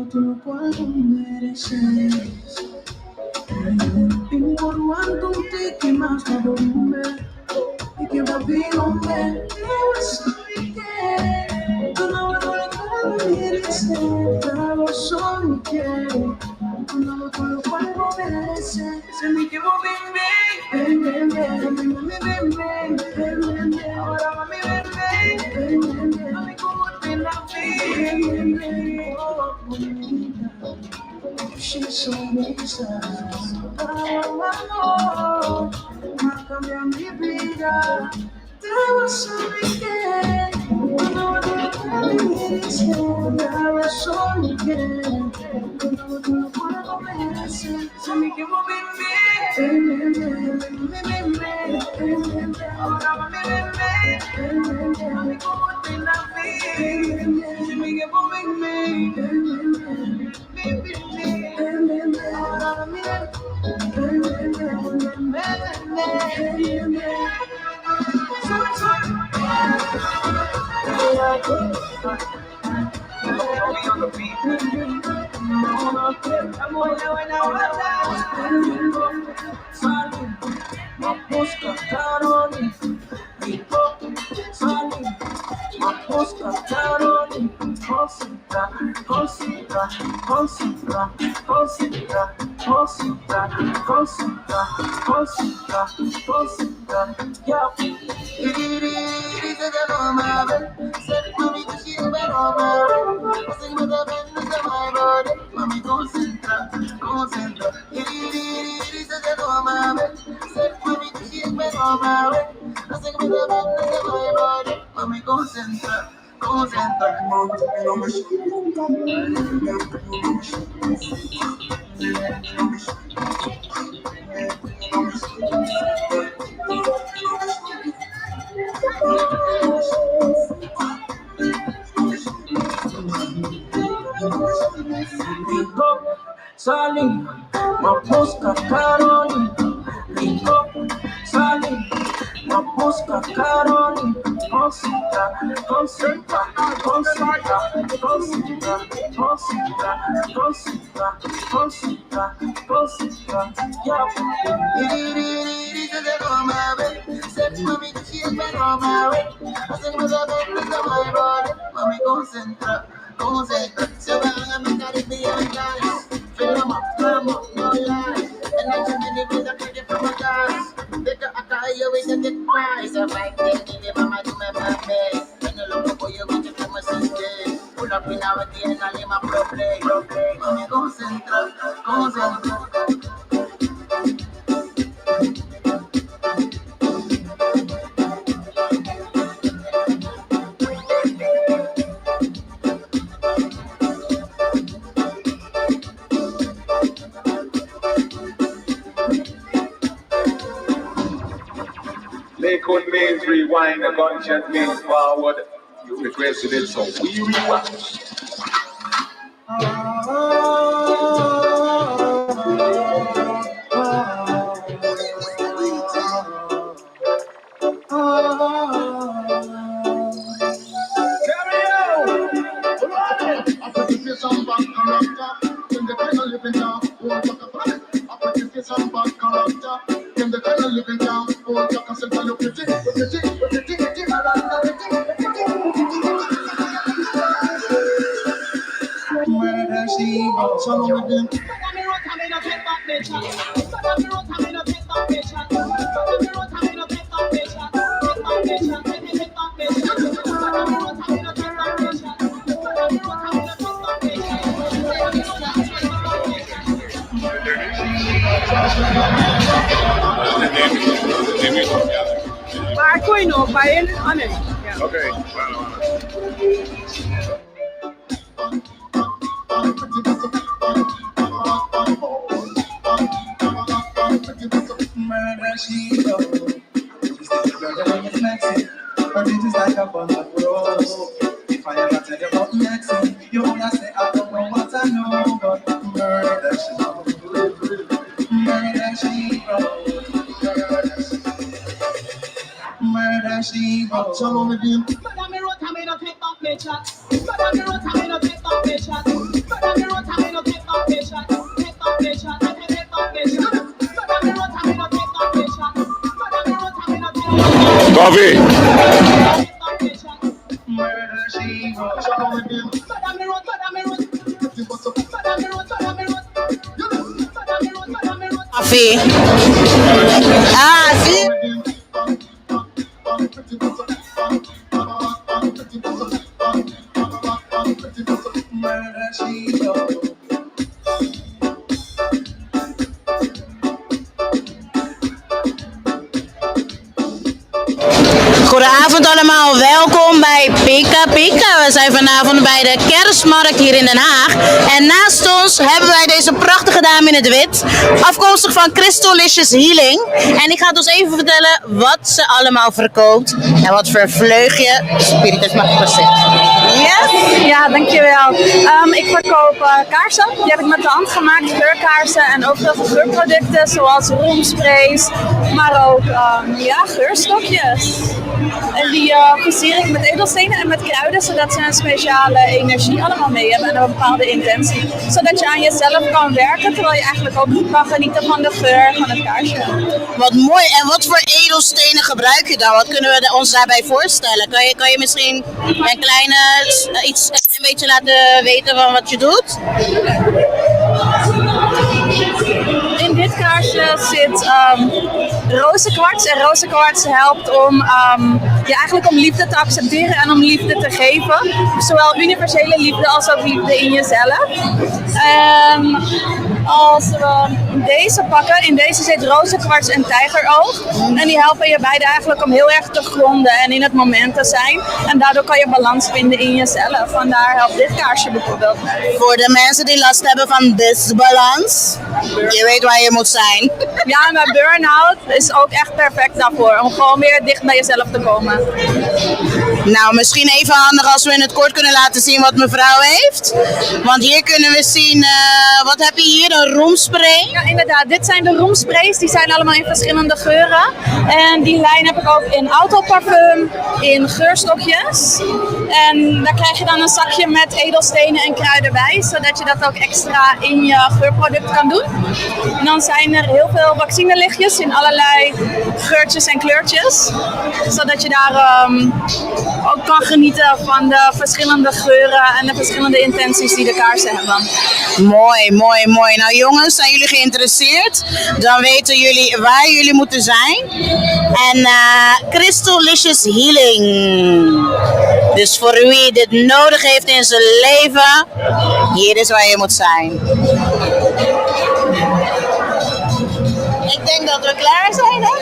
Speaker 16: Tú no puedo merecer. Tengo guardo te que más me duele y que va bien hombre. Tú no me puedo merecer, pero solo quiero. Tú no puedo merecer, se me quemó bien. Ahora mami ven, mami como te la vi. She's so bizarre. Ma cambia mi vida. Te vas a ver. No puedo solo quiero. No puedo merecer. Se me quemó bien. Ahora mami ven. Mami como te la vi. Se me quemó bien. Ahora mami
Speaker 14: on the beat.
Speaker 16: Mami, concentra, concentra. Mami, concentra, concentra.
Speaker 1: Saling, mapusca Carolina, Rico, Saling, mapusca Carolina, concentra, concentra, concentra, concentra, concentra, concentra, concentra, concentra, yeah.
Speaker 16: Mami, concentra, concentra. Se van a matar el día de Fill 'em up, no lies. And I can really be the pretty from a guys. They got a guy, you will get prize. A fight, they mama do me birthday. When you look for you, we just come and see. Pull up in our day and I leave my problem. Mami, concentra, concentra.
Speaker 14: Lakewood means rewind, the gunshot means forward. You requested it, so we rewind.
Speaker 10: Maar kon je nog bij een Anne? Ja.
Speaker 14: Oké.
Speaker 16: Murder she wrote. She's the brother when you're flexing. Her bitch is like a bun of rose. If I ever tell you about Maxine, you wanna say I don't know what I know, but murder she wrote. Murder she wrote. Murder she wrote. Tell me again.
Speaker 1: But me wrote, I may not take back my chat. But me wrote, I may not take back my chat. But me wrote, I may not take back my chat. Take back my chat. Take back my chat. But me wrote, I may not take back my chat. But me wrote, I may not take back my chat.
Speaker 14: Coffee.
Speaker 16: Murder she wrote. Tell me again.
Speaker 1: But me wrote, but me wrote. But me wrote, but me wrote.
Speaker 10: Coffee. Ah, zie.
Speaker 16: Murder she wrote.
Speaker 17: Goedenavond allemaal, welkom bij Pika Pika. We zijn vanavond bij de kerstmarkt hier in Den Haag. En naast ons hebben wij deze prachtige dame in het wit, afkomstig van Crystallicious Healing. En ik ga het ons even vertellen wat ze allemaal verkoopt en wat voor vleugje spiritus mag ik zeggen.
Speaker 18: Yes? Ja, dankjewel. Ik verkoop kaarsen. Die heb ik met de hand gemaakt, geurkaarsen en ook heel veel geurproducten zoals roomsprays, maar ook geurstokjes. En die versier ik met edelstenen en met kruiden, zodat ze een speciale energie allemaal mee hebben en een bepaalde intentie. Zodat je aan jezelf kan werken, terwijl je eigenlijk ook kan genieten van de geur van het kaarsje.
Speaker 17: Wat mooi. En wat voor edelstenen gebruik je dan? Wat kunnen we ons daarbij voorstellen? Kan je misschien een klein beetje laten weten van wat je doet?
Speaker 18: In dit kaarsje zit rozenkwarts. En rozenkwarts helpt om eigenlijk om liefde te accepteren en om liefde te geven. Zowel universele liefde als ook liefde in jezelf. Als we deze pakken, in deze zit rozenkwarts en tijgeroog. En die helpen je beide eigenlijk om heel erg te gronden en in het moment te zijn. En daardoor kan je balans vinden in jezelf. Vandaar helpt dit kaarsje bijvoorbeeld.
Speaker 17: Voor de mensen die last hebben van disbalans, je weet waar je moet zijn.
Speaker 18: Ja, maar burn-out is ook echt perfect daarvoor. Om gewoon weer dicht bij jezelf te komen.
Speaker 17: Nou, misschien even handig als we in het kort kunnen laten zien wat mevrouw heeft. Want hier kunnen we zien, wat heb je hier? Een roomspray?
Speaker 18: Ja, inderdaad. Dit zijn de roomsprays. Die zijn allemaal in verschillende geuren. En die lijn heb ik ook in autoparfum, in geurstokjes. En daar krijg je dan een zakje met edelstenen en kruiden bij. Zodat je dat ook extra in je geurproduct kan doen. En dan zijn er heel veel vaccinelichtjes in allerlei geurtjes en kleurtjes. Zodat je daar ook kan genieten van de verschillende geuren en de verschillende intenties die de kaarsen hebben.
Speaker 17: Mooi, mooi, mooi. Nou jongens, zijn jullie geïnteresseerd? Dan weten jullie waar jullie moeten zijn. En Crystallicious Healing. Dus voor wie dit nodig heeft in zijn leven, hier is waar je moet zijn. Ik denk dat we klaar zijn, hè?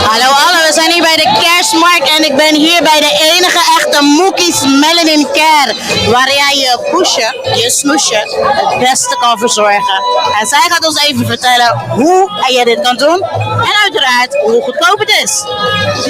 Speaker 17: Hallo, we zijn hier bij de kerstmarkt en ik ben hier bij de enige echte Mookie's Melanin Care, waar jij je smoesje het beste kan verzorgen. En zij gaat ons even vertellen hoe je dit kan doen en uiteraard hoe goedkoop het is.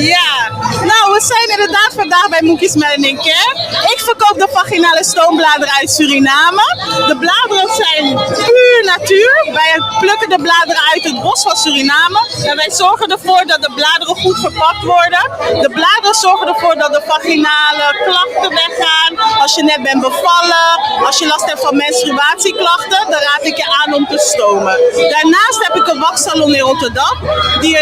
Speaker 19: Ja, nou we zijn inderdaad vandaag bij Mookie's Melanin Care. Ik verkoop de vaginale stoombladeren uit Suriname. De bladeren zijn puur natuur. Wij plukken de bladeren uit het bos van Suriname en wij zorgen ervoor dat de bladeren goed verpakt worden. De bladeren zorgen ervoor dat de vaginale klachten weggaan. Als je net bent bevallen, als je last hebt van menstruatieklachten, dan raad ik je aan om te stomen. Daarnaast heb ik een waxsalon in Rotterdam die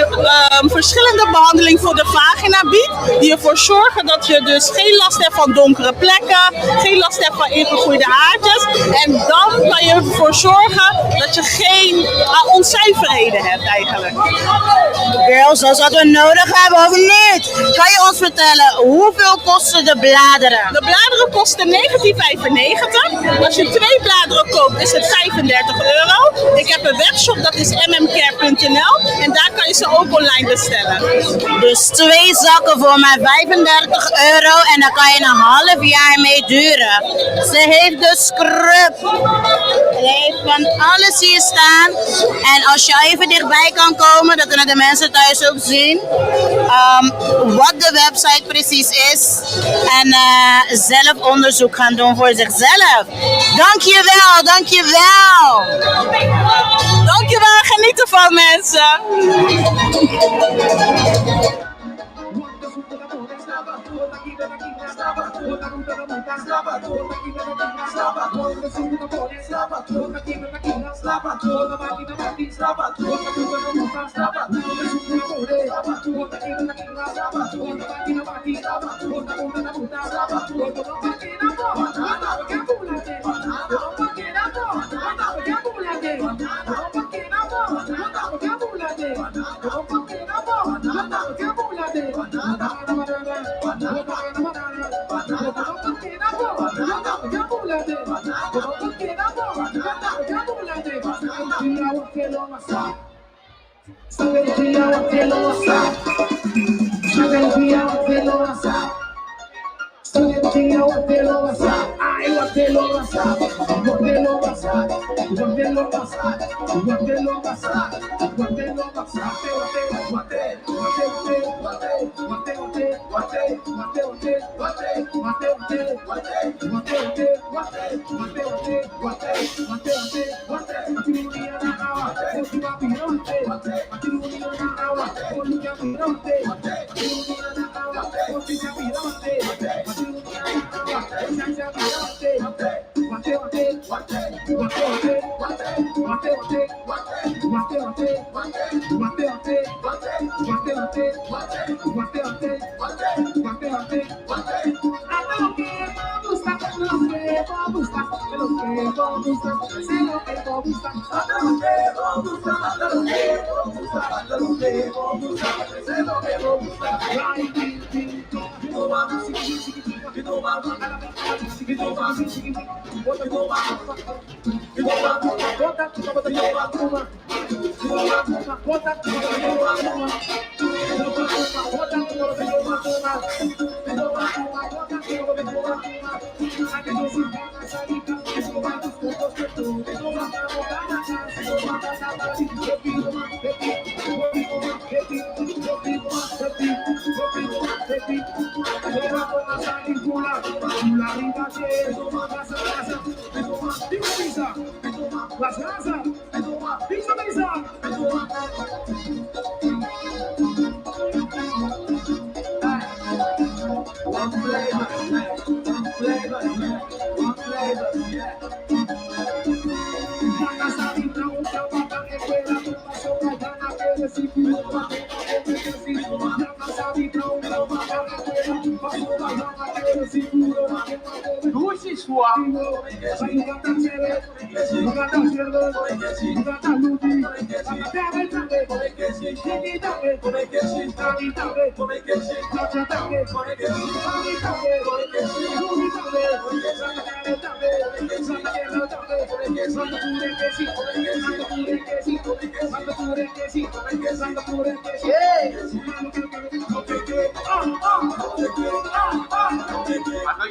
Speaker 19: verschillende behandelingen voor de vagina biedt. Die ervoor zorgen dat je dus geen last hebt van donkere plekken, geen last hebt van ingegroeide haartjes. En dan kan je ervoor zorgen dat je geen onzuiverheden hebt eigenlijk.
Speaker 17: Girls, dat is wat we nodig hebben of niet? Kan je ons vertellen, hoeveel kosten de bladeren?
Speaker 19: De bladeren kosten €19,95. Als je 2 bladeren koopt is het €35. Ik heb een webshop, dat is mmcare.nl en daar kan je ze ook online bestellen.
Speaker 17: Dus 2 zakken voor maar €35 en dan kan je een half jaar mee duren. Ze heeft de scrub. Ze heeft van alles hier staan. En als je even dichtbij kan komen, dan kunnen de mensen thuis ook zien wat de website precies is. En zelf onderzoek gaan doen voor zichzelf. Dankjewel, dankjewel.
Speaker 19: Dankjewel, geniet ervan mensen.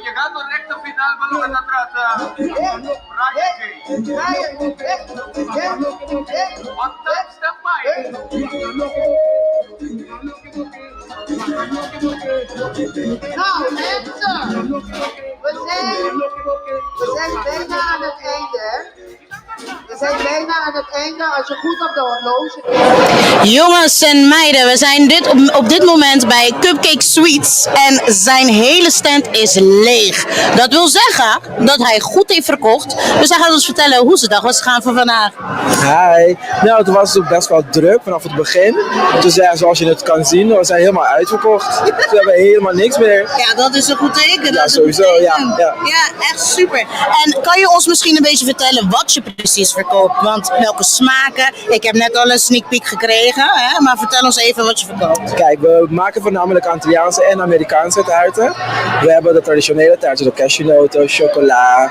Speaker 4: Llegando recta final, balón atrás. One time, step by.
Speaker 2: Nou, mensen, we zijn bijna aan het einde. We We zijn bijna aan het einde als je goed op de horloge.
Speaker 17: Jongens en meiden, we zijn op dit moment bij Cupcake Sweets en zijn hele stand is leeg. Dat wil zeggen dat hij goed heeft verkocht. Dus hij gaat ons vertellen hoe zijn dag was gegaan voor vandaag.
Speaker 5: Hi. Nou, het was best wel druk vanaf het begin. Dus zoals je het kan zien, we zijn helemaal uitverkocht. Dus we hebben helemaal niks meer.
Speaker 17: Ja, dat is een goed teken.
Speaker 5: Ja, sowieso. Ja.
Speaker 17: Ja, echt super. En kan je ons misschien een beetje vertellen wat je precies verkoopt? Want welke smaken? Ik heb net al een sneak peek gekregen, hè? Maar vertel ons even wat je verkoopt.
Speaker 5: Kijk, we maken voornamelijk Antilliaanse en Amerikaanse taarten. We hebben de traditionele taarten, de cashewnoten, chocola,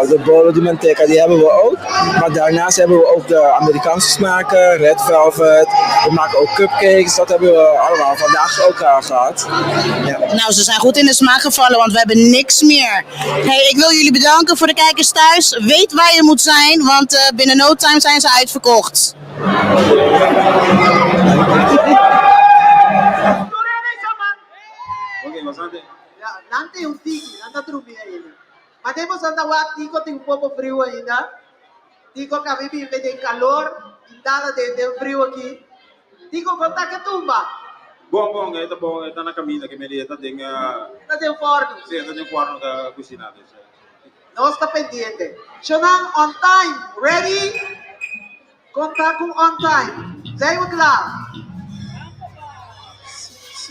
Speaker 5: de bolo di manteca, die hebben we ook. Maar daarnaast hebben we ook de Amerikaanse smaken, red velvet. We maken ook cupcakes, dat hebben we allemaal vandaag ook gehad. Ja.
Speaker 17: Nou, ze zijn goed in de smaak gevallen, want we hebben niks meer. Hey, ik wil jullie bedanken voor de kijkers thuis. Weet waar je moet zijn, want binnen no time zijn ze uitverkocht.
Speaker 2: Ja, nanti yung tiki, nanda trumi ainda. Mas temos anda wa tico tem pouco frio ainda. Tico que vive de calor, indala de frio aqui. Tico conta que tumba.
Speaker 3: Bom, ito na caminho que me está tem
Speaker 2: Está de forno.
Speaker 3: sim, está tem forno da cozinha.
Speaker 2: Não está pendiente. Shonang on time, ready? Conta com on time. Zijn we klaar?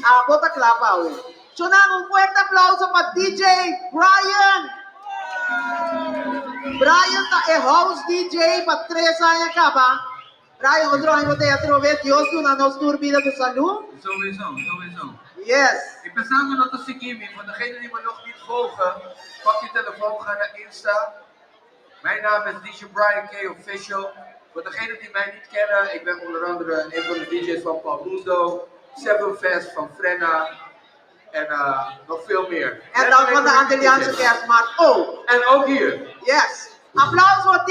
Speaker 2: Ah, bota klaar, Paul. Shonang, un fuerte aplauso para DJ Brian. Brian é house DJ para 3 anos acaba. Brian, nós vamos ter Deus na nossa turbina de saúde.
Speaker 20: Sowieso.
Speaker 2: Yes.
Speaker 20: Ik ben samen met de Sikimi. Voor degenen die me nog niet volgen, pak je telefoon, ga naar Insta. Mijn naam is DJ Brian K. Official. Voor degenen die mij niet kennen, ik ben onder andere een van de DJ's van Paul Mundo, Seven Fest van Frenna en nog veel meer.
Speaker 2: En dan van de Antilliaanse kerstmarkt ook.
Speaker 20: En ook hier.
Speaker 2: Yes. Applaus voor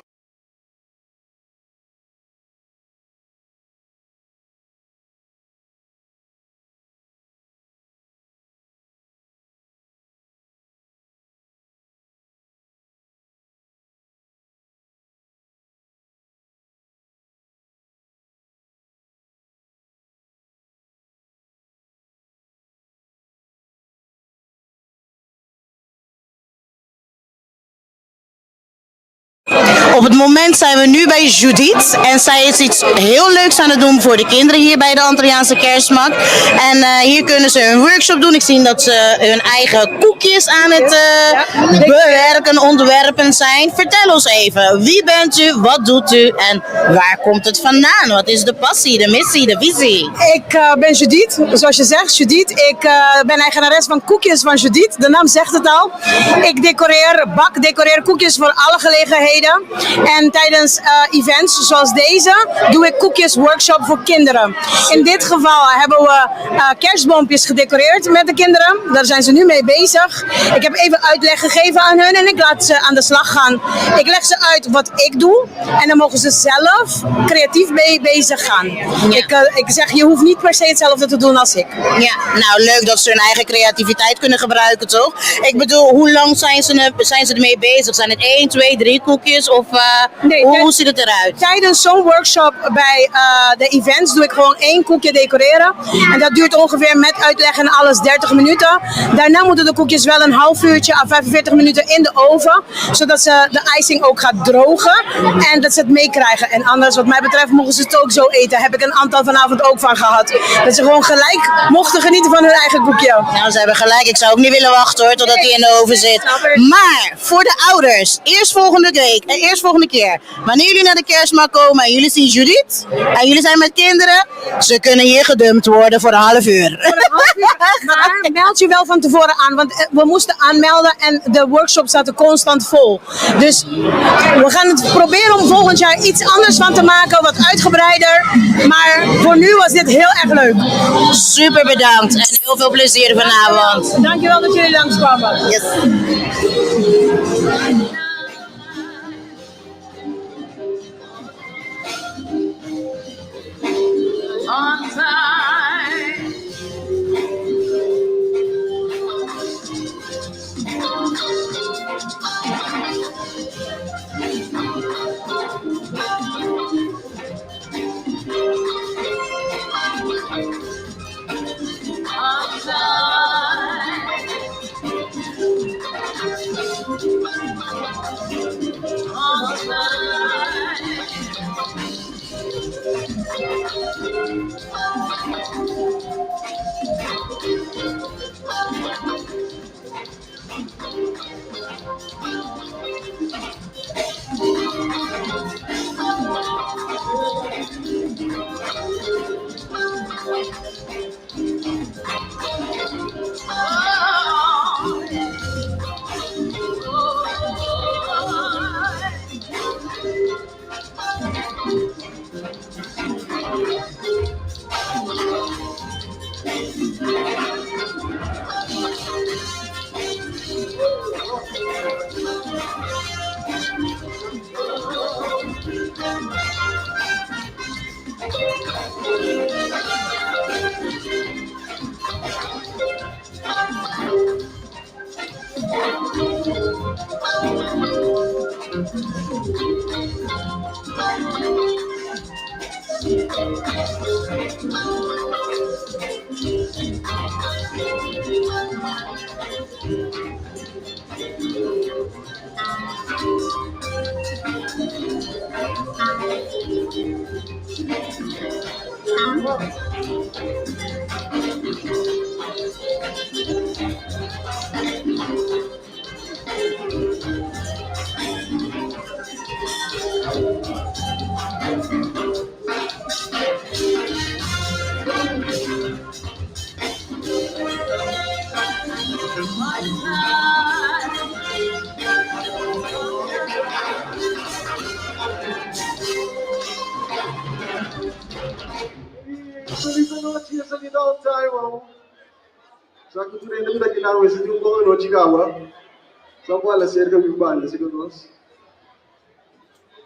Speaker 17: Op het moment zijn we nu bij Judith en zij is iets heel leuks aan het doen voor de kinderen hier bij de Antilliaanse kerstmarkt. En hier kunnen ze een workshop doen. Ik zie dat ze hun eigen koekjes aan het bewerken, ontwerpen zijn. Vertel ons even, wie bent u, wat doet u en waar komt het vandaan? Wat is de passie, de missie, de visie?
Speaker 21: Ik ben Judith, zoals je zegt, Judith. Ik ben eigenares van Koekjes van Judith, de naam zegt het al. Ik decoreer koekjes voor alle gelegenheden. En tijdens events zoals deze doe ik koekjesworkshop voor kinderen. In dit geval hebben we kerstboompjes gedecoreerd met de kinderen. Daar zijn ze nu mee bezig. Ik heb even uitleg gegeven aan hun en ik laat ze aan de slag gaan. Ik leg ze uit wat ik doe en dan mogen ze zelf creatief mee bezig gaan. Ja. Ik zeg, je hoeft niet per se hetzelfde te doen als ik.
Speaker 17: Ja, nou leuk dat ze hun eigen creativiteit kunnen gebruiken, toch? Ik bedoel, hoe lang zijn ze ermee bezig? Zijn het 1, 2, 3 koekjes of hoe ziet het eruit?
Speaker 21: Tijdens zo'n workshop bij de events doe ik gewoon 1 koekje decoreren. En dat duurt ongeveer met uitleg en alles 30 minuten. Daarna moeten de koekjes wel een half uurtje à 45 minuten in de oven. Zodat ze de icing ook gaat drogen en dat ze het meekrijgen. En anders wat mij betreft mogen ze het ook zo eten. Heb ik een aantal vanavond ook van gehad. Dat ze gewoon gelijk mochten genieten van hun eigen koekje.
Speaker 17: Nou, ze hebben gelijk. Ik zou ook niet willen wachten hoor, totdat hij in de oven zit. Maar voor de ouders, eerst volgende keer, wanneer jullie naar de kerstmarkt komen en jullie zien Judith en jullie zijn met kinderen, ze kunnen hier gedumpt worden voor een half uur.
Speaker 21: Maar meld je wel van tevoren aan, want we moesten aanmelden en de workshops zaten constant vol. Dus we gaan het proberen om volgend jaar iets anders van te maken, wat uitgebreider. Maar voor nu was dit heel erg leuk.
Speaker 17: Super bedankt en heel veel plezier vanavond.
Speaker 21: Dankjewel dat jullie langskwamen.
Speaker 17: Yes.
Speaker 1: On time.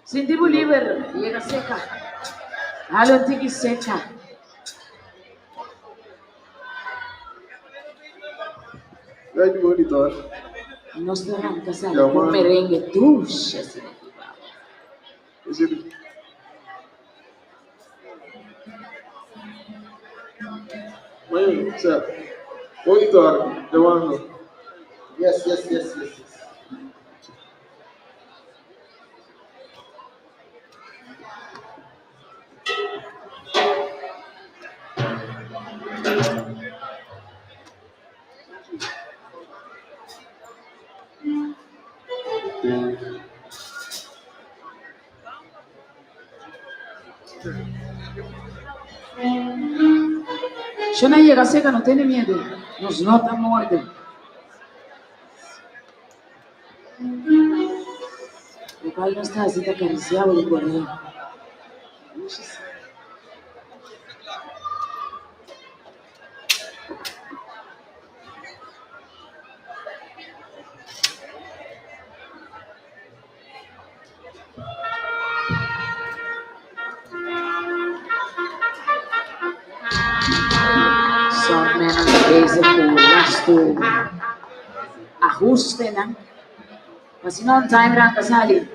Speaker 1: Cindy Bolívar, llega seca. Halo tiki seca.
Speaker 3: Right monitor.
Speaker 1: Nos arrancas algo con merengue dulce.
Speaker 3: Is it? Sir, monitor, the one. Yes.
Speaker 1: Shona llega seca, no tiene miedo. Nos nota muerde. El cual no está así te acariciado de correr. Son menos veces por gasto. Ajuste, ¿no? Mas não time lang kasali.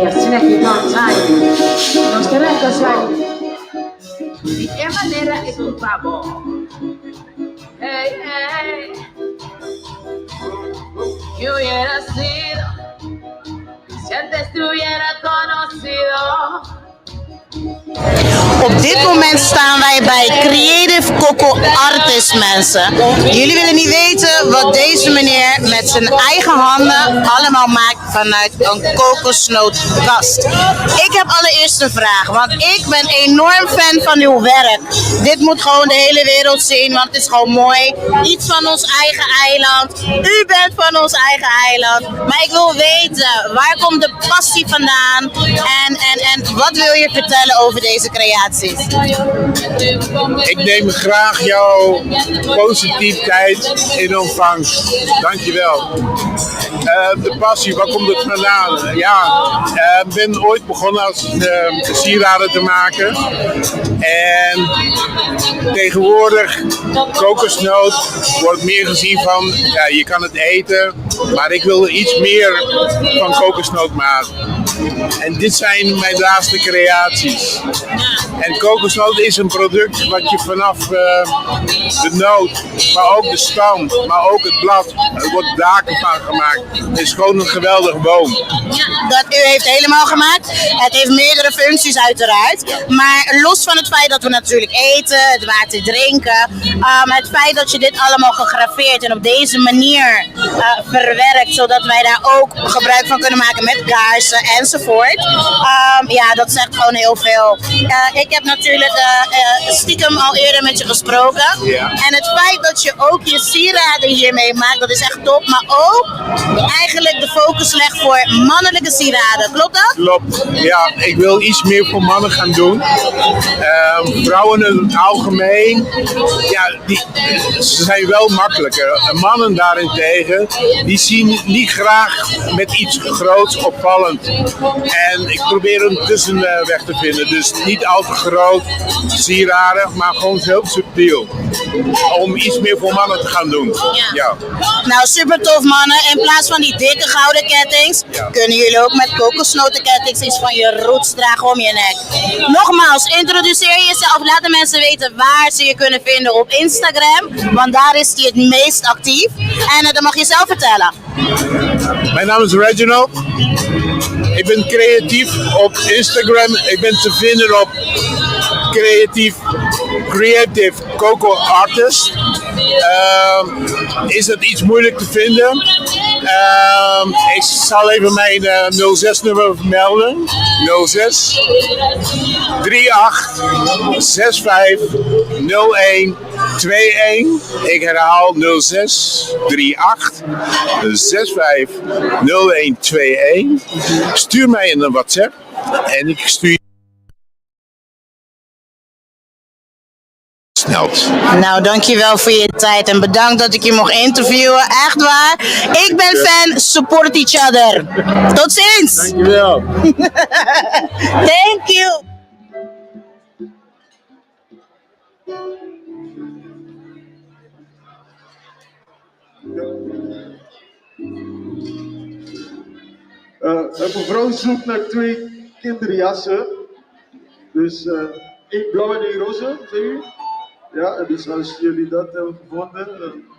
Speaker 1: Assim aqui não time. Nós queremos kasali. De que maneira é que vamos? Hey. Que hubiera sido si antes te hubiera conocido.
Speaker 17: Op dit moment staan wij bij Creative Coco Artist, mensen. Jullie willen niet weten wat deze meneer met zijn eigen handen allemaal maakt vanuit een kokosnootkast. Ik heb allereerst een vraag, want ik ben enorm fan van uw werk. Dit moet gewoon de hele wereld zien, want het is gewoon mooi. Iets van ons eigen eiland. U bent van ons eigen eiland. Maar ik wil weten, waar komt de passie vandaan? En wat wil je vertellen over deze creatie?
Speaker 21: creaties?
Speaker 22: Ik neem graag jouw positiviteit in ontvangst. Dankjewel. De passie, waar komt het vandaan? Ja, ik ben ooit begonnen als sieraden te maken. En tegenwoordig, kokosnoot wordt meer gezien van, ja, je kan het eten, maar ik wil er iets meer van kokosnoot maken. En dit zijn mijn laatste creaties. En kokosnoot is een product wat je vanaf de noot, maar ook de stam, maar ook het blad, er wordt daken van gemaakt. Het is gewoon een geweldige boom.
Speaker 17: Ja, dat u heeft helemaal gemaakt. Het heeft meerdere functies uiteraard. Maar los van het feit dat we natuurlijk eten, het water drinken, het feit dat je dit allemaal gegraveerd en op deze manier verwerkt, zodat wij daar ook gebruik van kunnen maken met kaarsen enzovoort. Ja, dat zegt gewoon heel veel. Ik heb natuurlijk stiekem al eerder met je gesproken.
Speaker 22: Ja.
Speaker 17: En het feit dat je ook je sieraden hiermee maakt, dat is echt top. Maar ook eigenlijk de focus legt voor mannelijke sieraden. Klopt dat?
Speaker 22: Klopt. Ja, ik wil iets meer voor mannen gaan doen. Vrouwen in het algemeen, ja, ze zijn wel makkelijker. Mannen daarentegen, die zien niet graag met iets groots opvallend. En ik probeer een tussenweg te vinden. Dus niet al te groot, sieraden, maar gewoon heel subtiel. Om iets meer voor mannen te gaan doen. Ja.
Speaker 17: Nou, super tof mannen. In plaats van die dikke gouden kettings, kunnen jullie ook met kokosnotenkettings iets van je roots dragen om je nek. Nogmaals, introduceer jezelf. Laat de mensen weten waar ze je kunnen vinden op Instagram. Want daar is hij het meest actief. En dat mag je zelf vertellen.
Speaker 22: Mijn naam is Reginald. Ik ben creatief op Instagram. Ik ben te vinden op Creative Coco Artist. Is het iets moeilijk te vinden? Ik zal even mijn 06-nummer vermelden. 06 38 65 01 21. Ik herhaal 06 38 65 01 21. Stuur mij een WhatsApp en ik stuur snel.
Speaker 17: Nou, dankjewel voor je tijd en bedankt dat ik je mocht interviewen. Echt waar. Ik ben fan. Support each other. Tot ziens.
Speaker 22: Dankjewel.
Speaker 17: Thank you.
Speaker 23: Een mevrouw zoekt naar 2 kinderjassen. Dus 1 blauw en 1 roze, zeg u? Ja, dus als jullie dat hebben gevonden.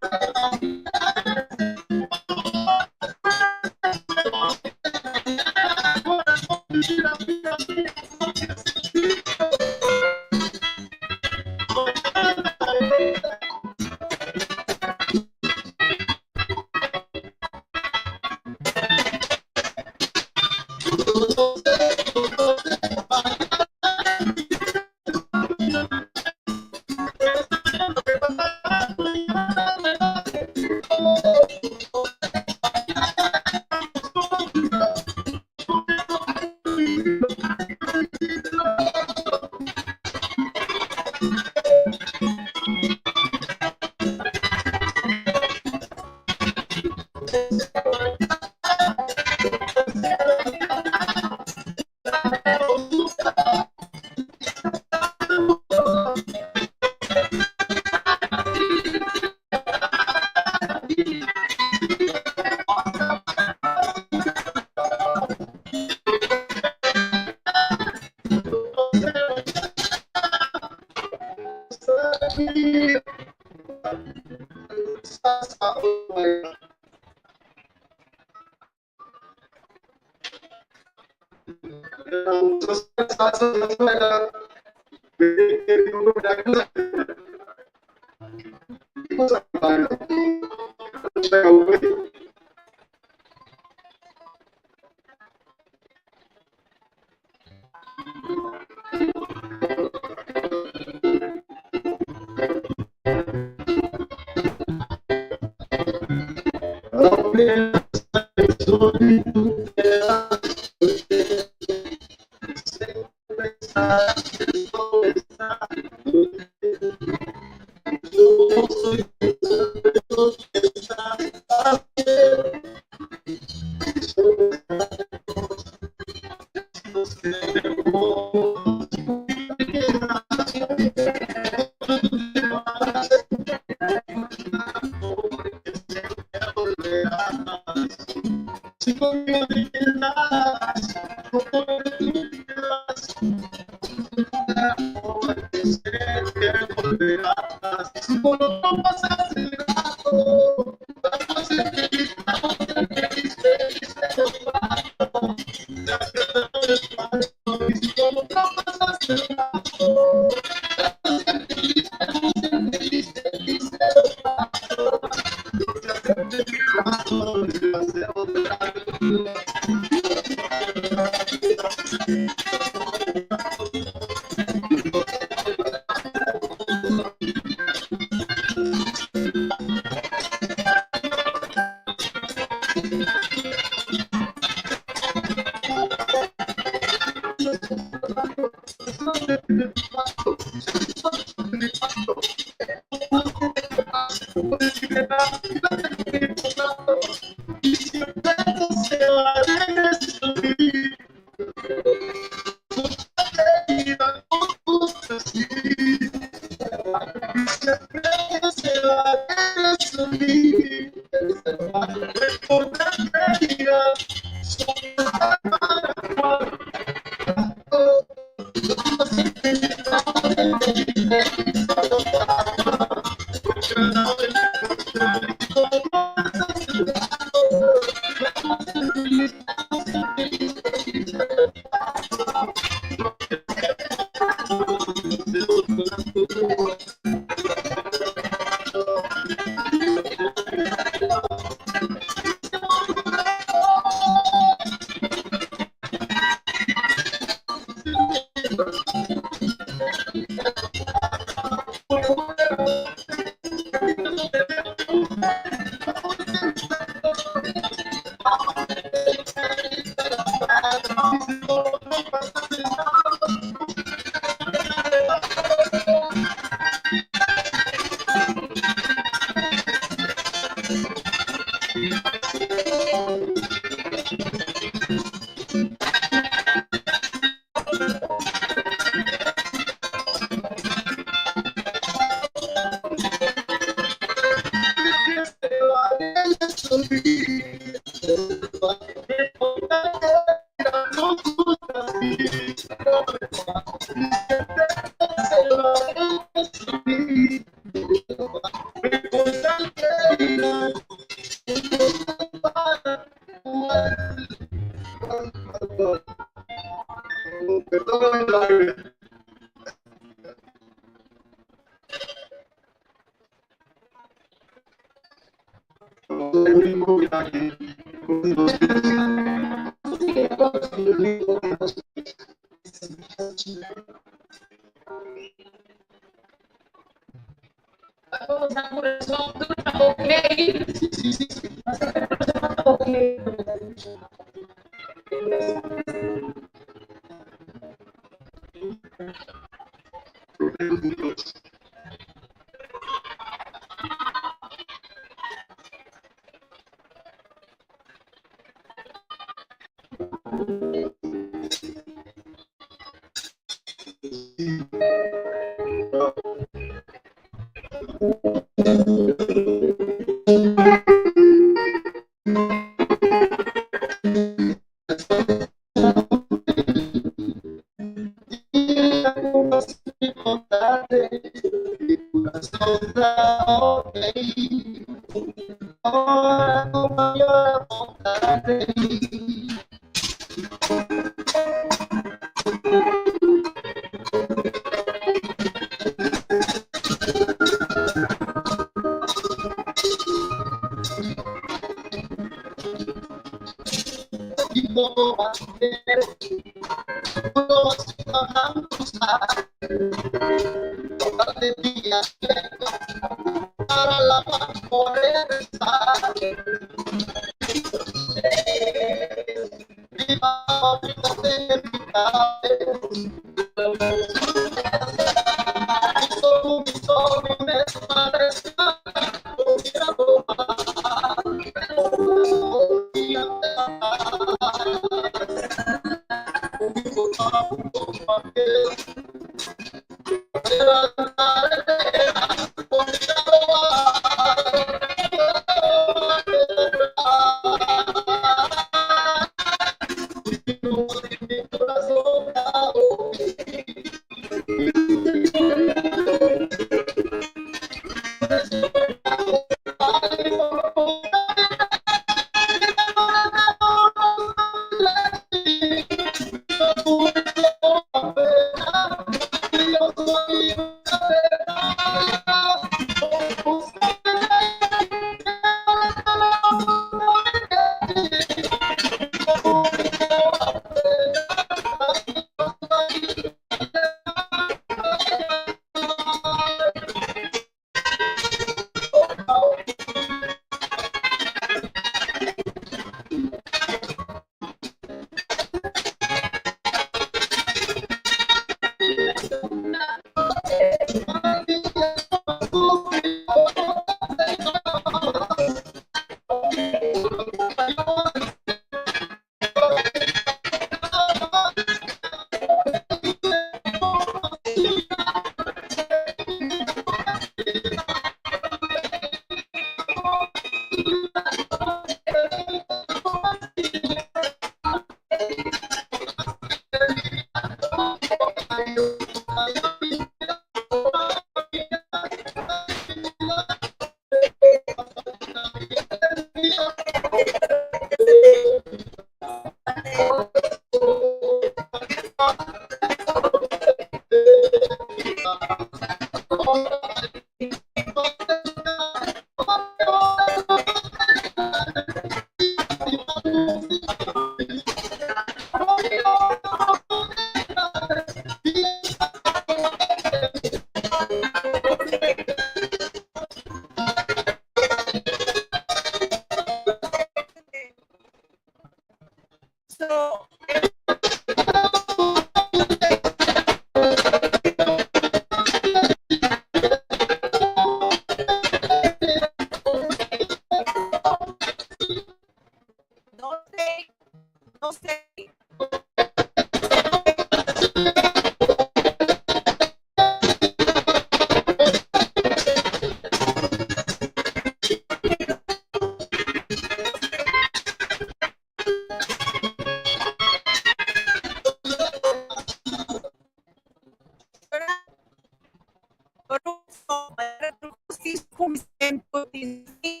Speaker 10: Putih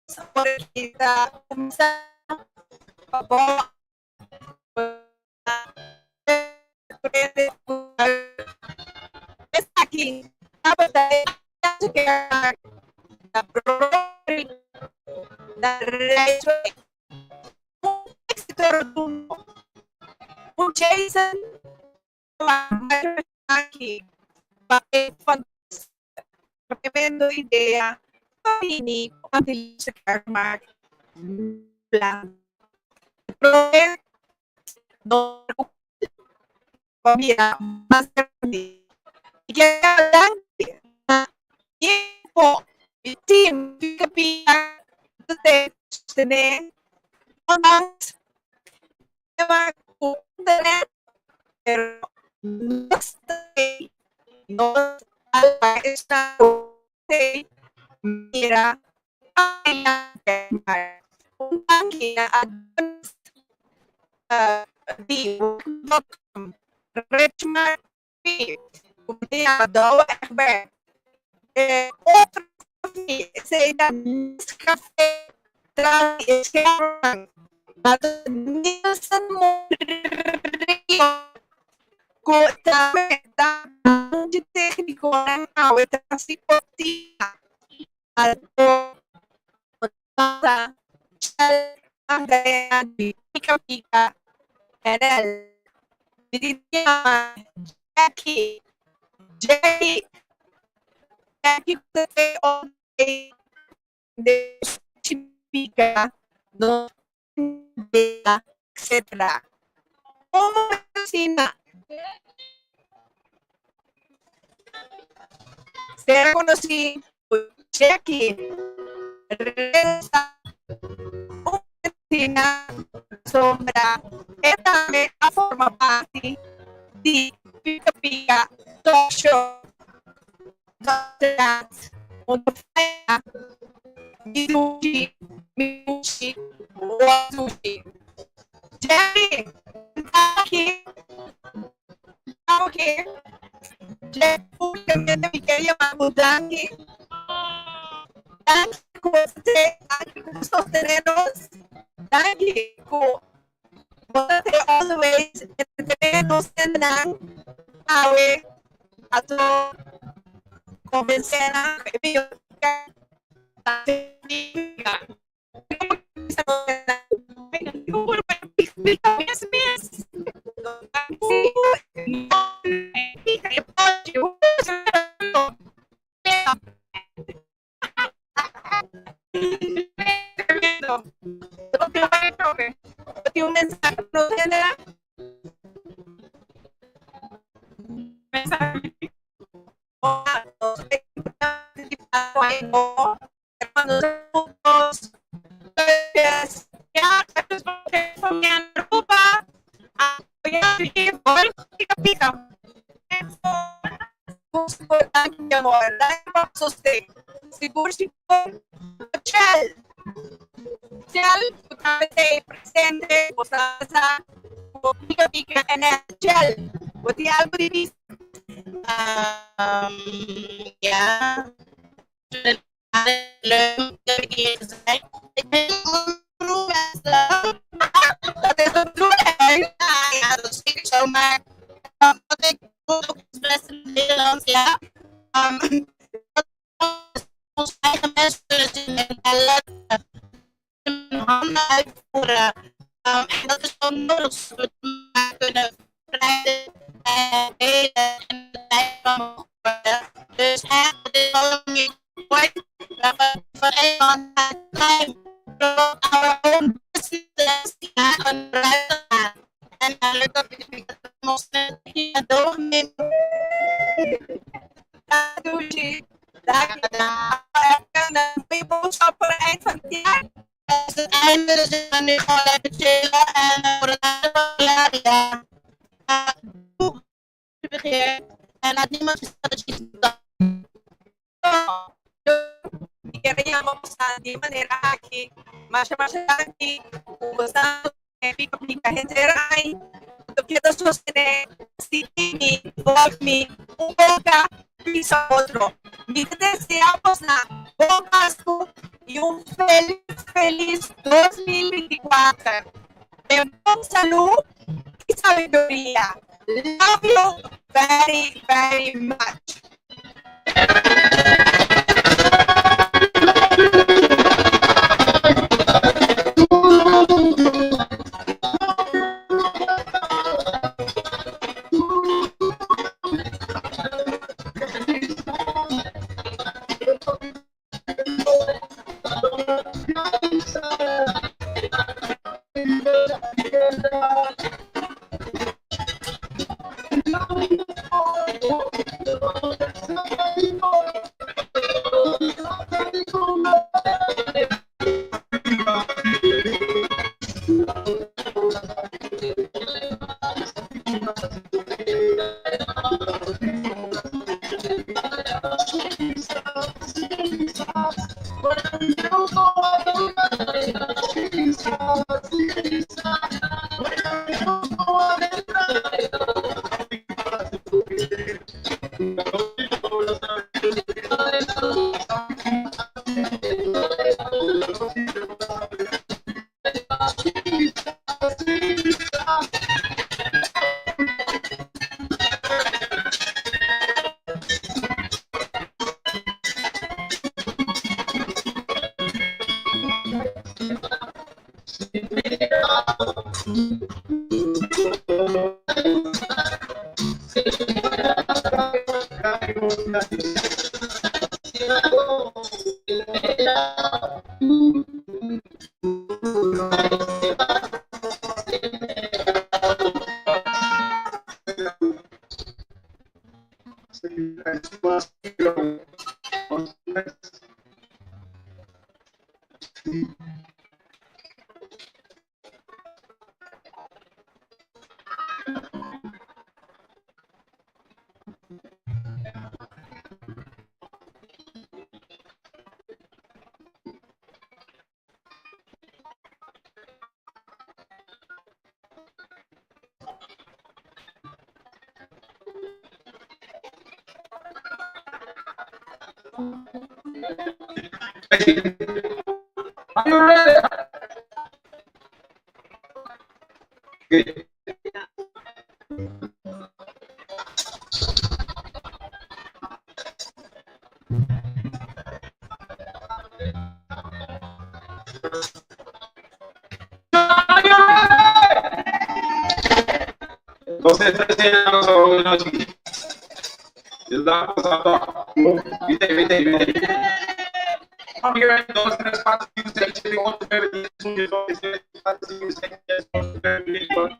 Speaker 10: sampai kita bisa bawa aquí un Jason aquí pakai tremendo idea ini ambil sekarang plan proyek pamira mas grande yang info tim fica sostener mas pero no está mira una máquina di Richmond daw ekber outro say that cafe try escape but Nielsen ko tameta de técnico ng awit kasi potina alto pata ang gaya di pika NL Viviana Jackie Jackie all day de Chipica no etc. Como vecina se conocí Jackie resta vecina sombra e também a forma parte di Pika Pika Talk Show onde fai Minushi Watushi Jerry aqui Jerry públicamente me queria mudar aqui você aqui com sostenernos aqui com você always entretenernos tendrán awe atau convencer a un mensaje no tendrá mensaje hermanos juntos ya que rupa pica seguro Gel presente sa Pika and gel with the algorithm yeah dat is wel nodig zodat we kunnen blijven en blijven. Dus het is al niet ooit van een time grow our own business en blijven gaan. En eigenlijk dat ik het moest niet doen. Dat doe je. Dat kan de boodschap voor het eind van het jaar. Als het einde is het nu gewoon lekker chillen en voor het ja. En laat niemand zeggen dat je het doet. Kaya mo sa di manera aki, masya aki, basta pika henderay, to kita sostener, si me, love me, un poca, pisa otro. Y te deseamos bom Páscoa e feliz, feliz 2024. Com saúde e sabedoria. Love you very, very much.
Speaker 6: Are you ready? Good. Você está ensinando a sua aluna aqui. Exato, exato. Vem. Come here and those in the spot you say to the one to very soon you know is it you say yes very good.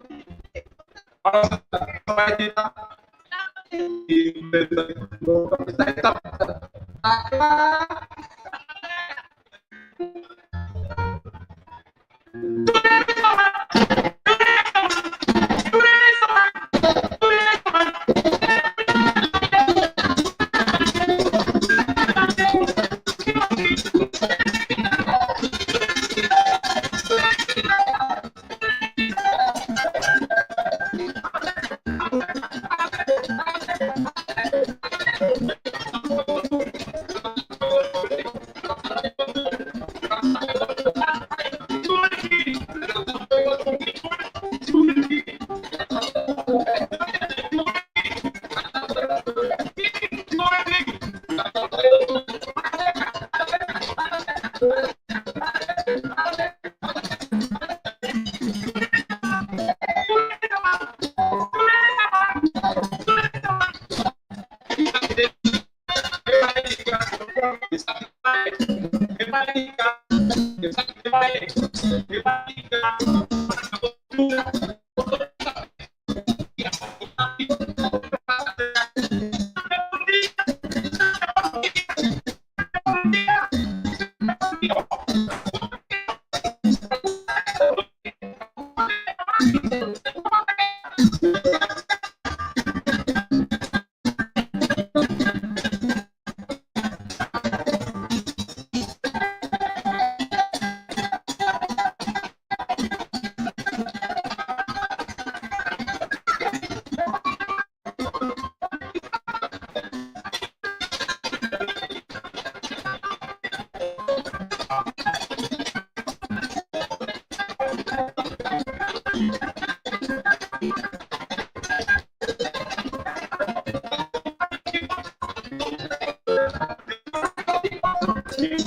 Speaker 14: Thank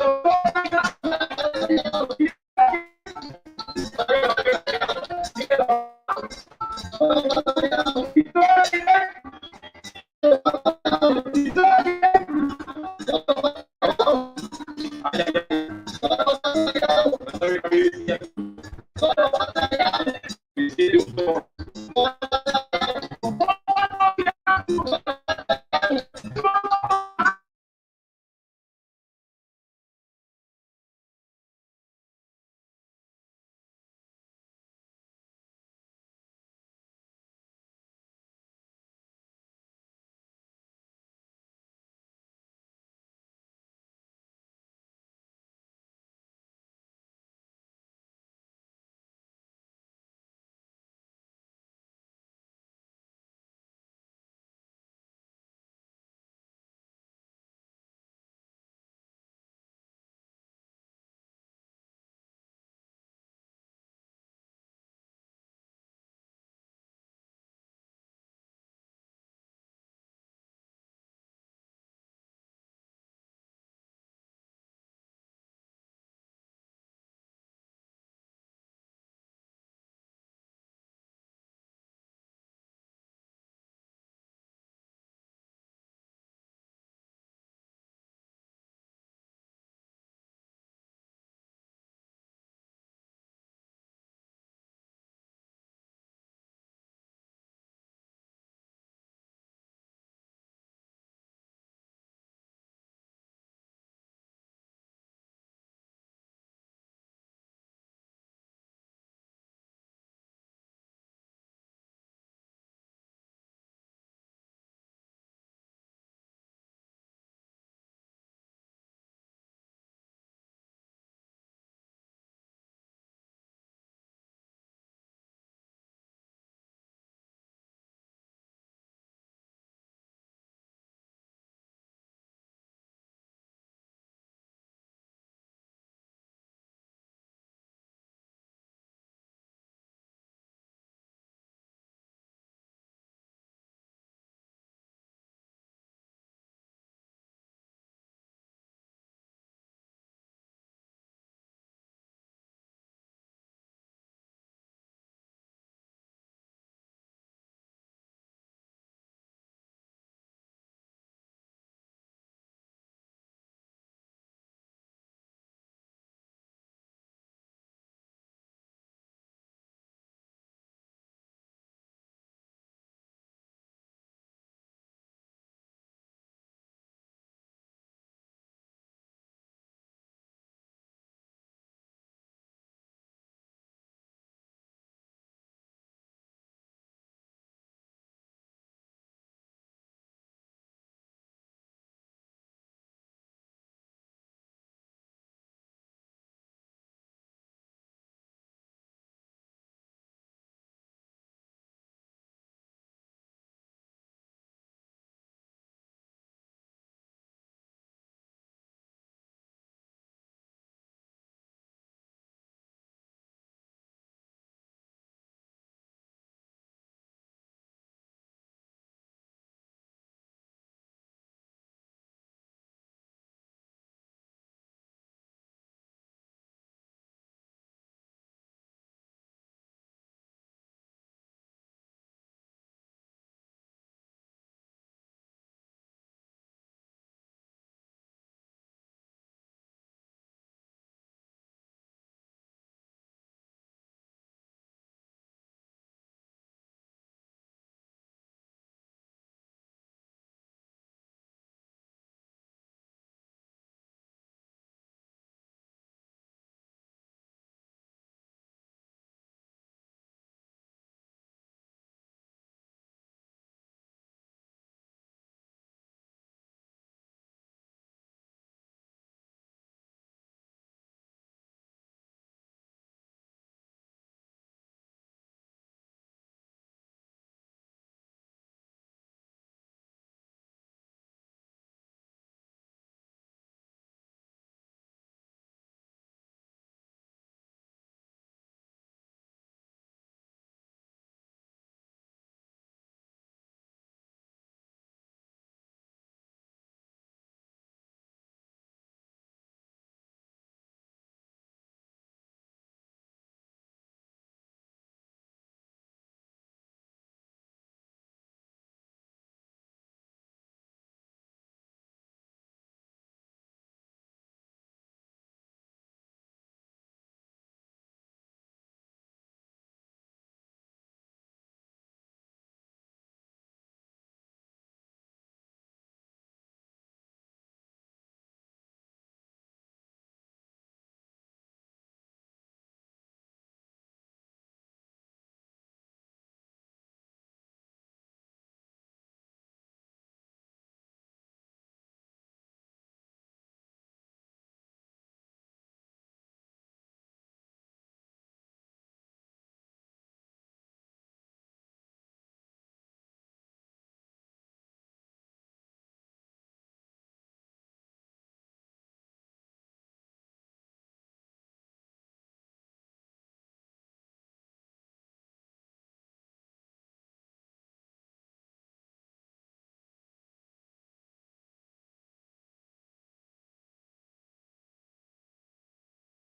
Speaker 14: you.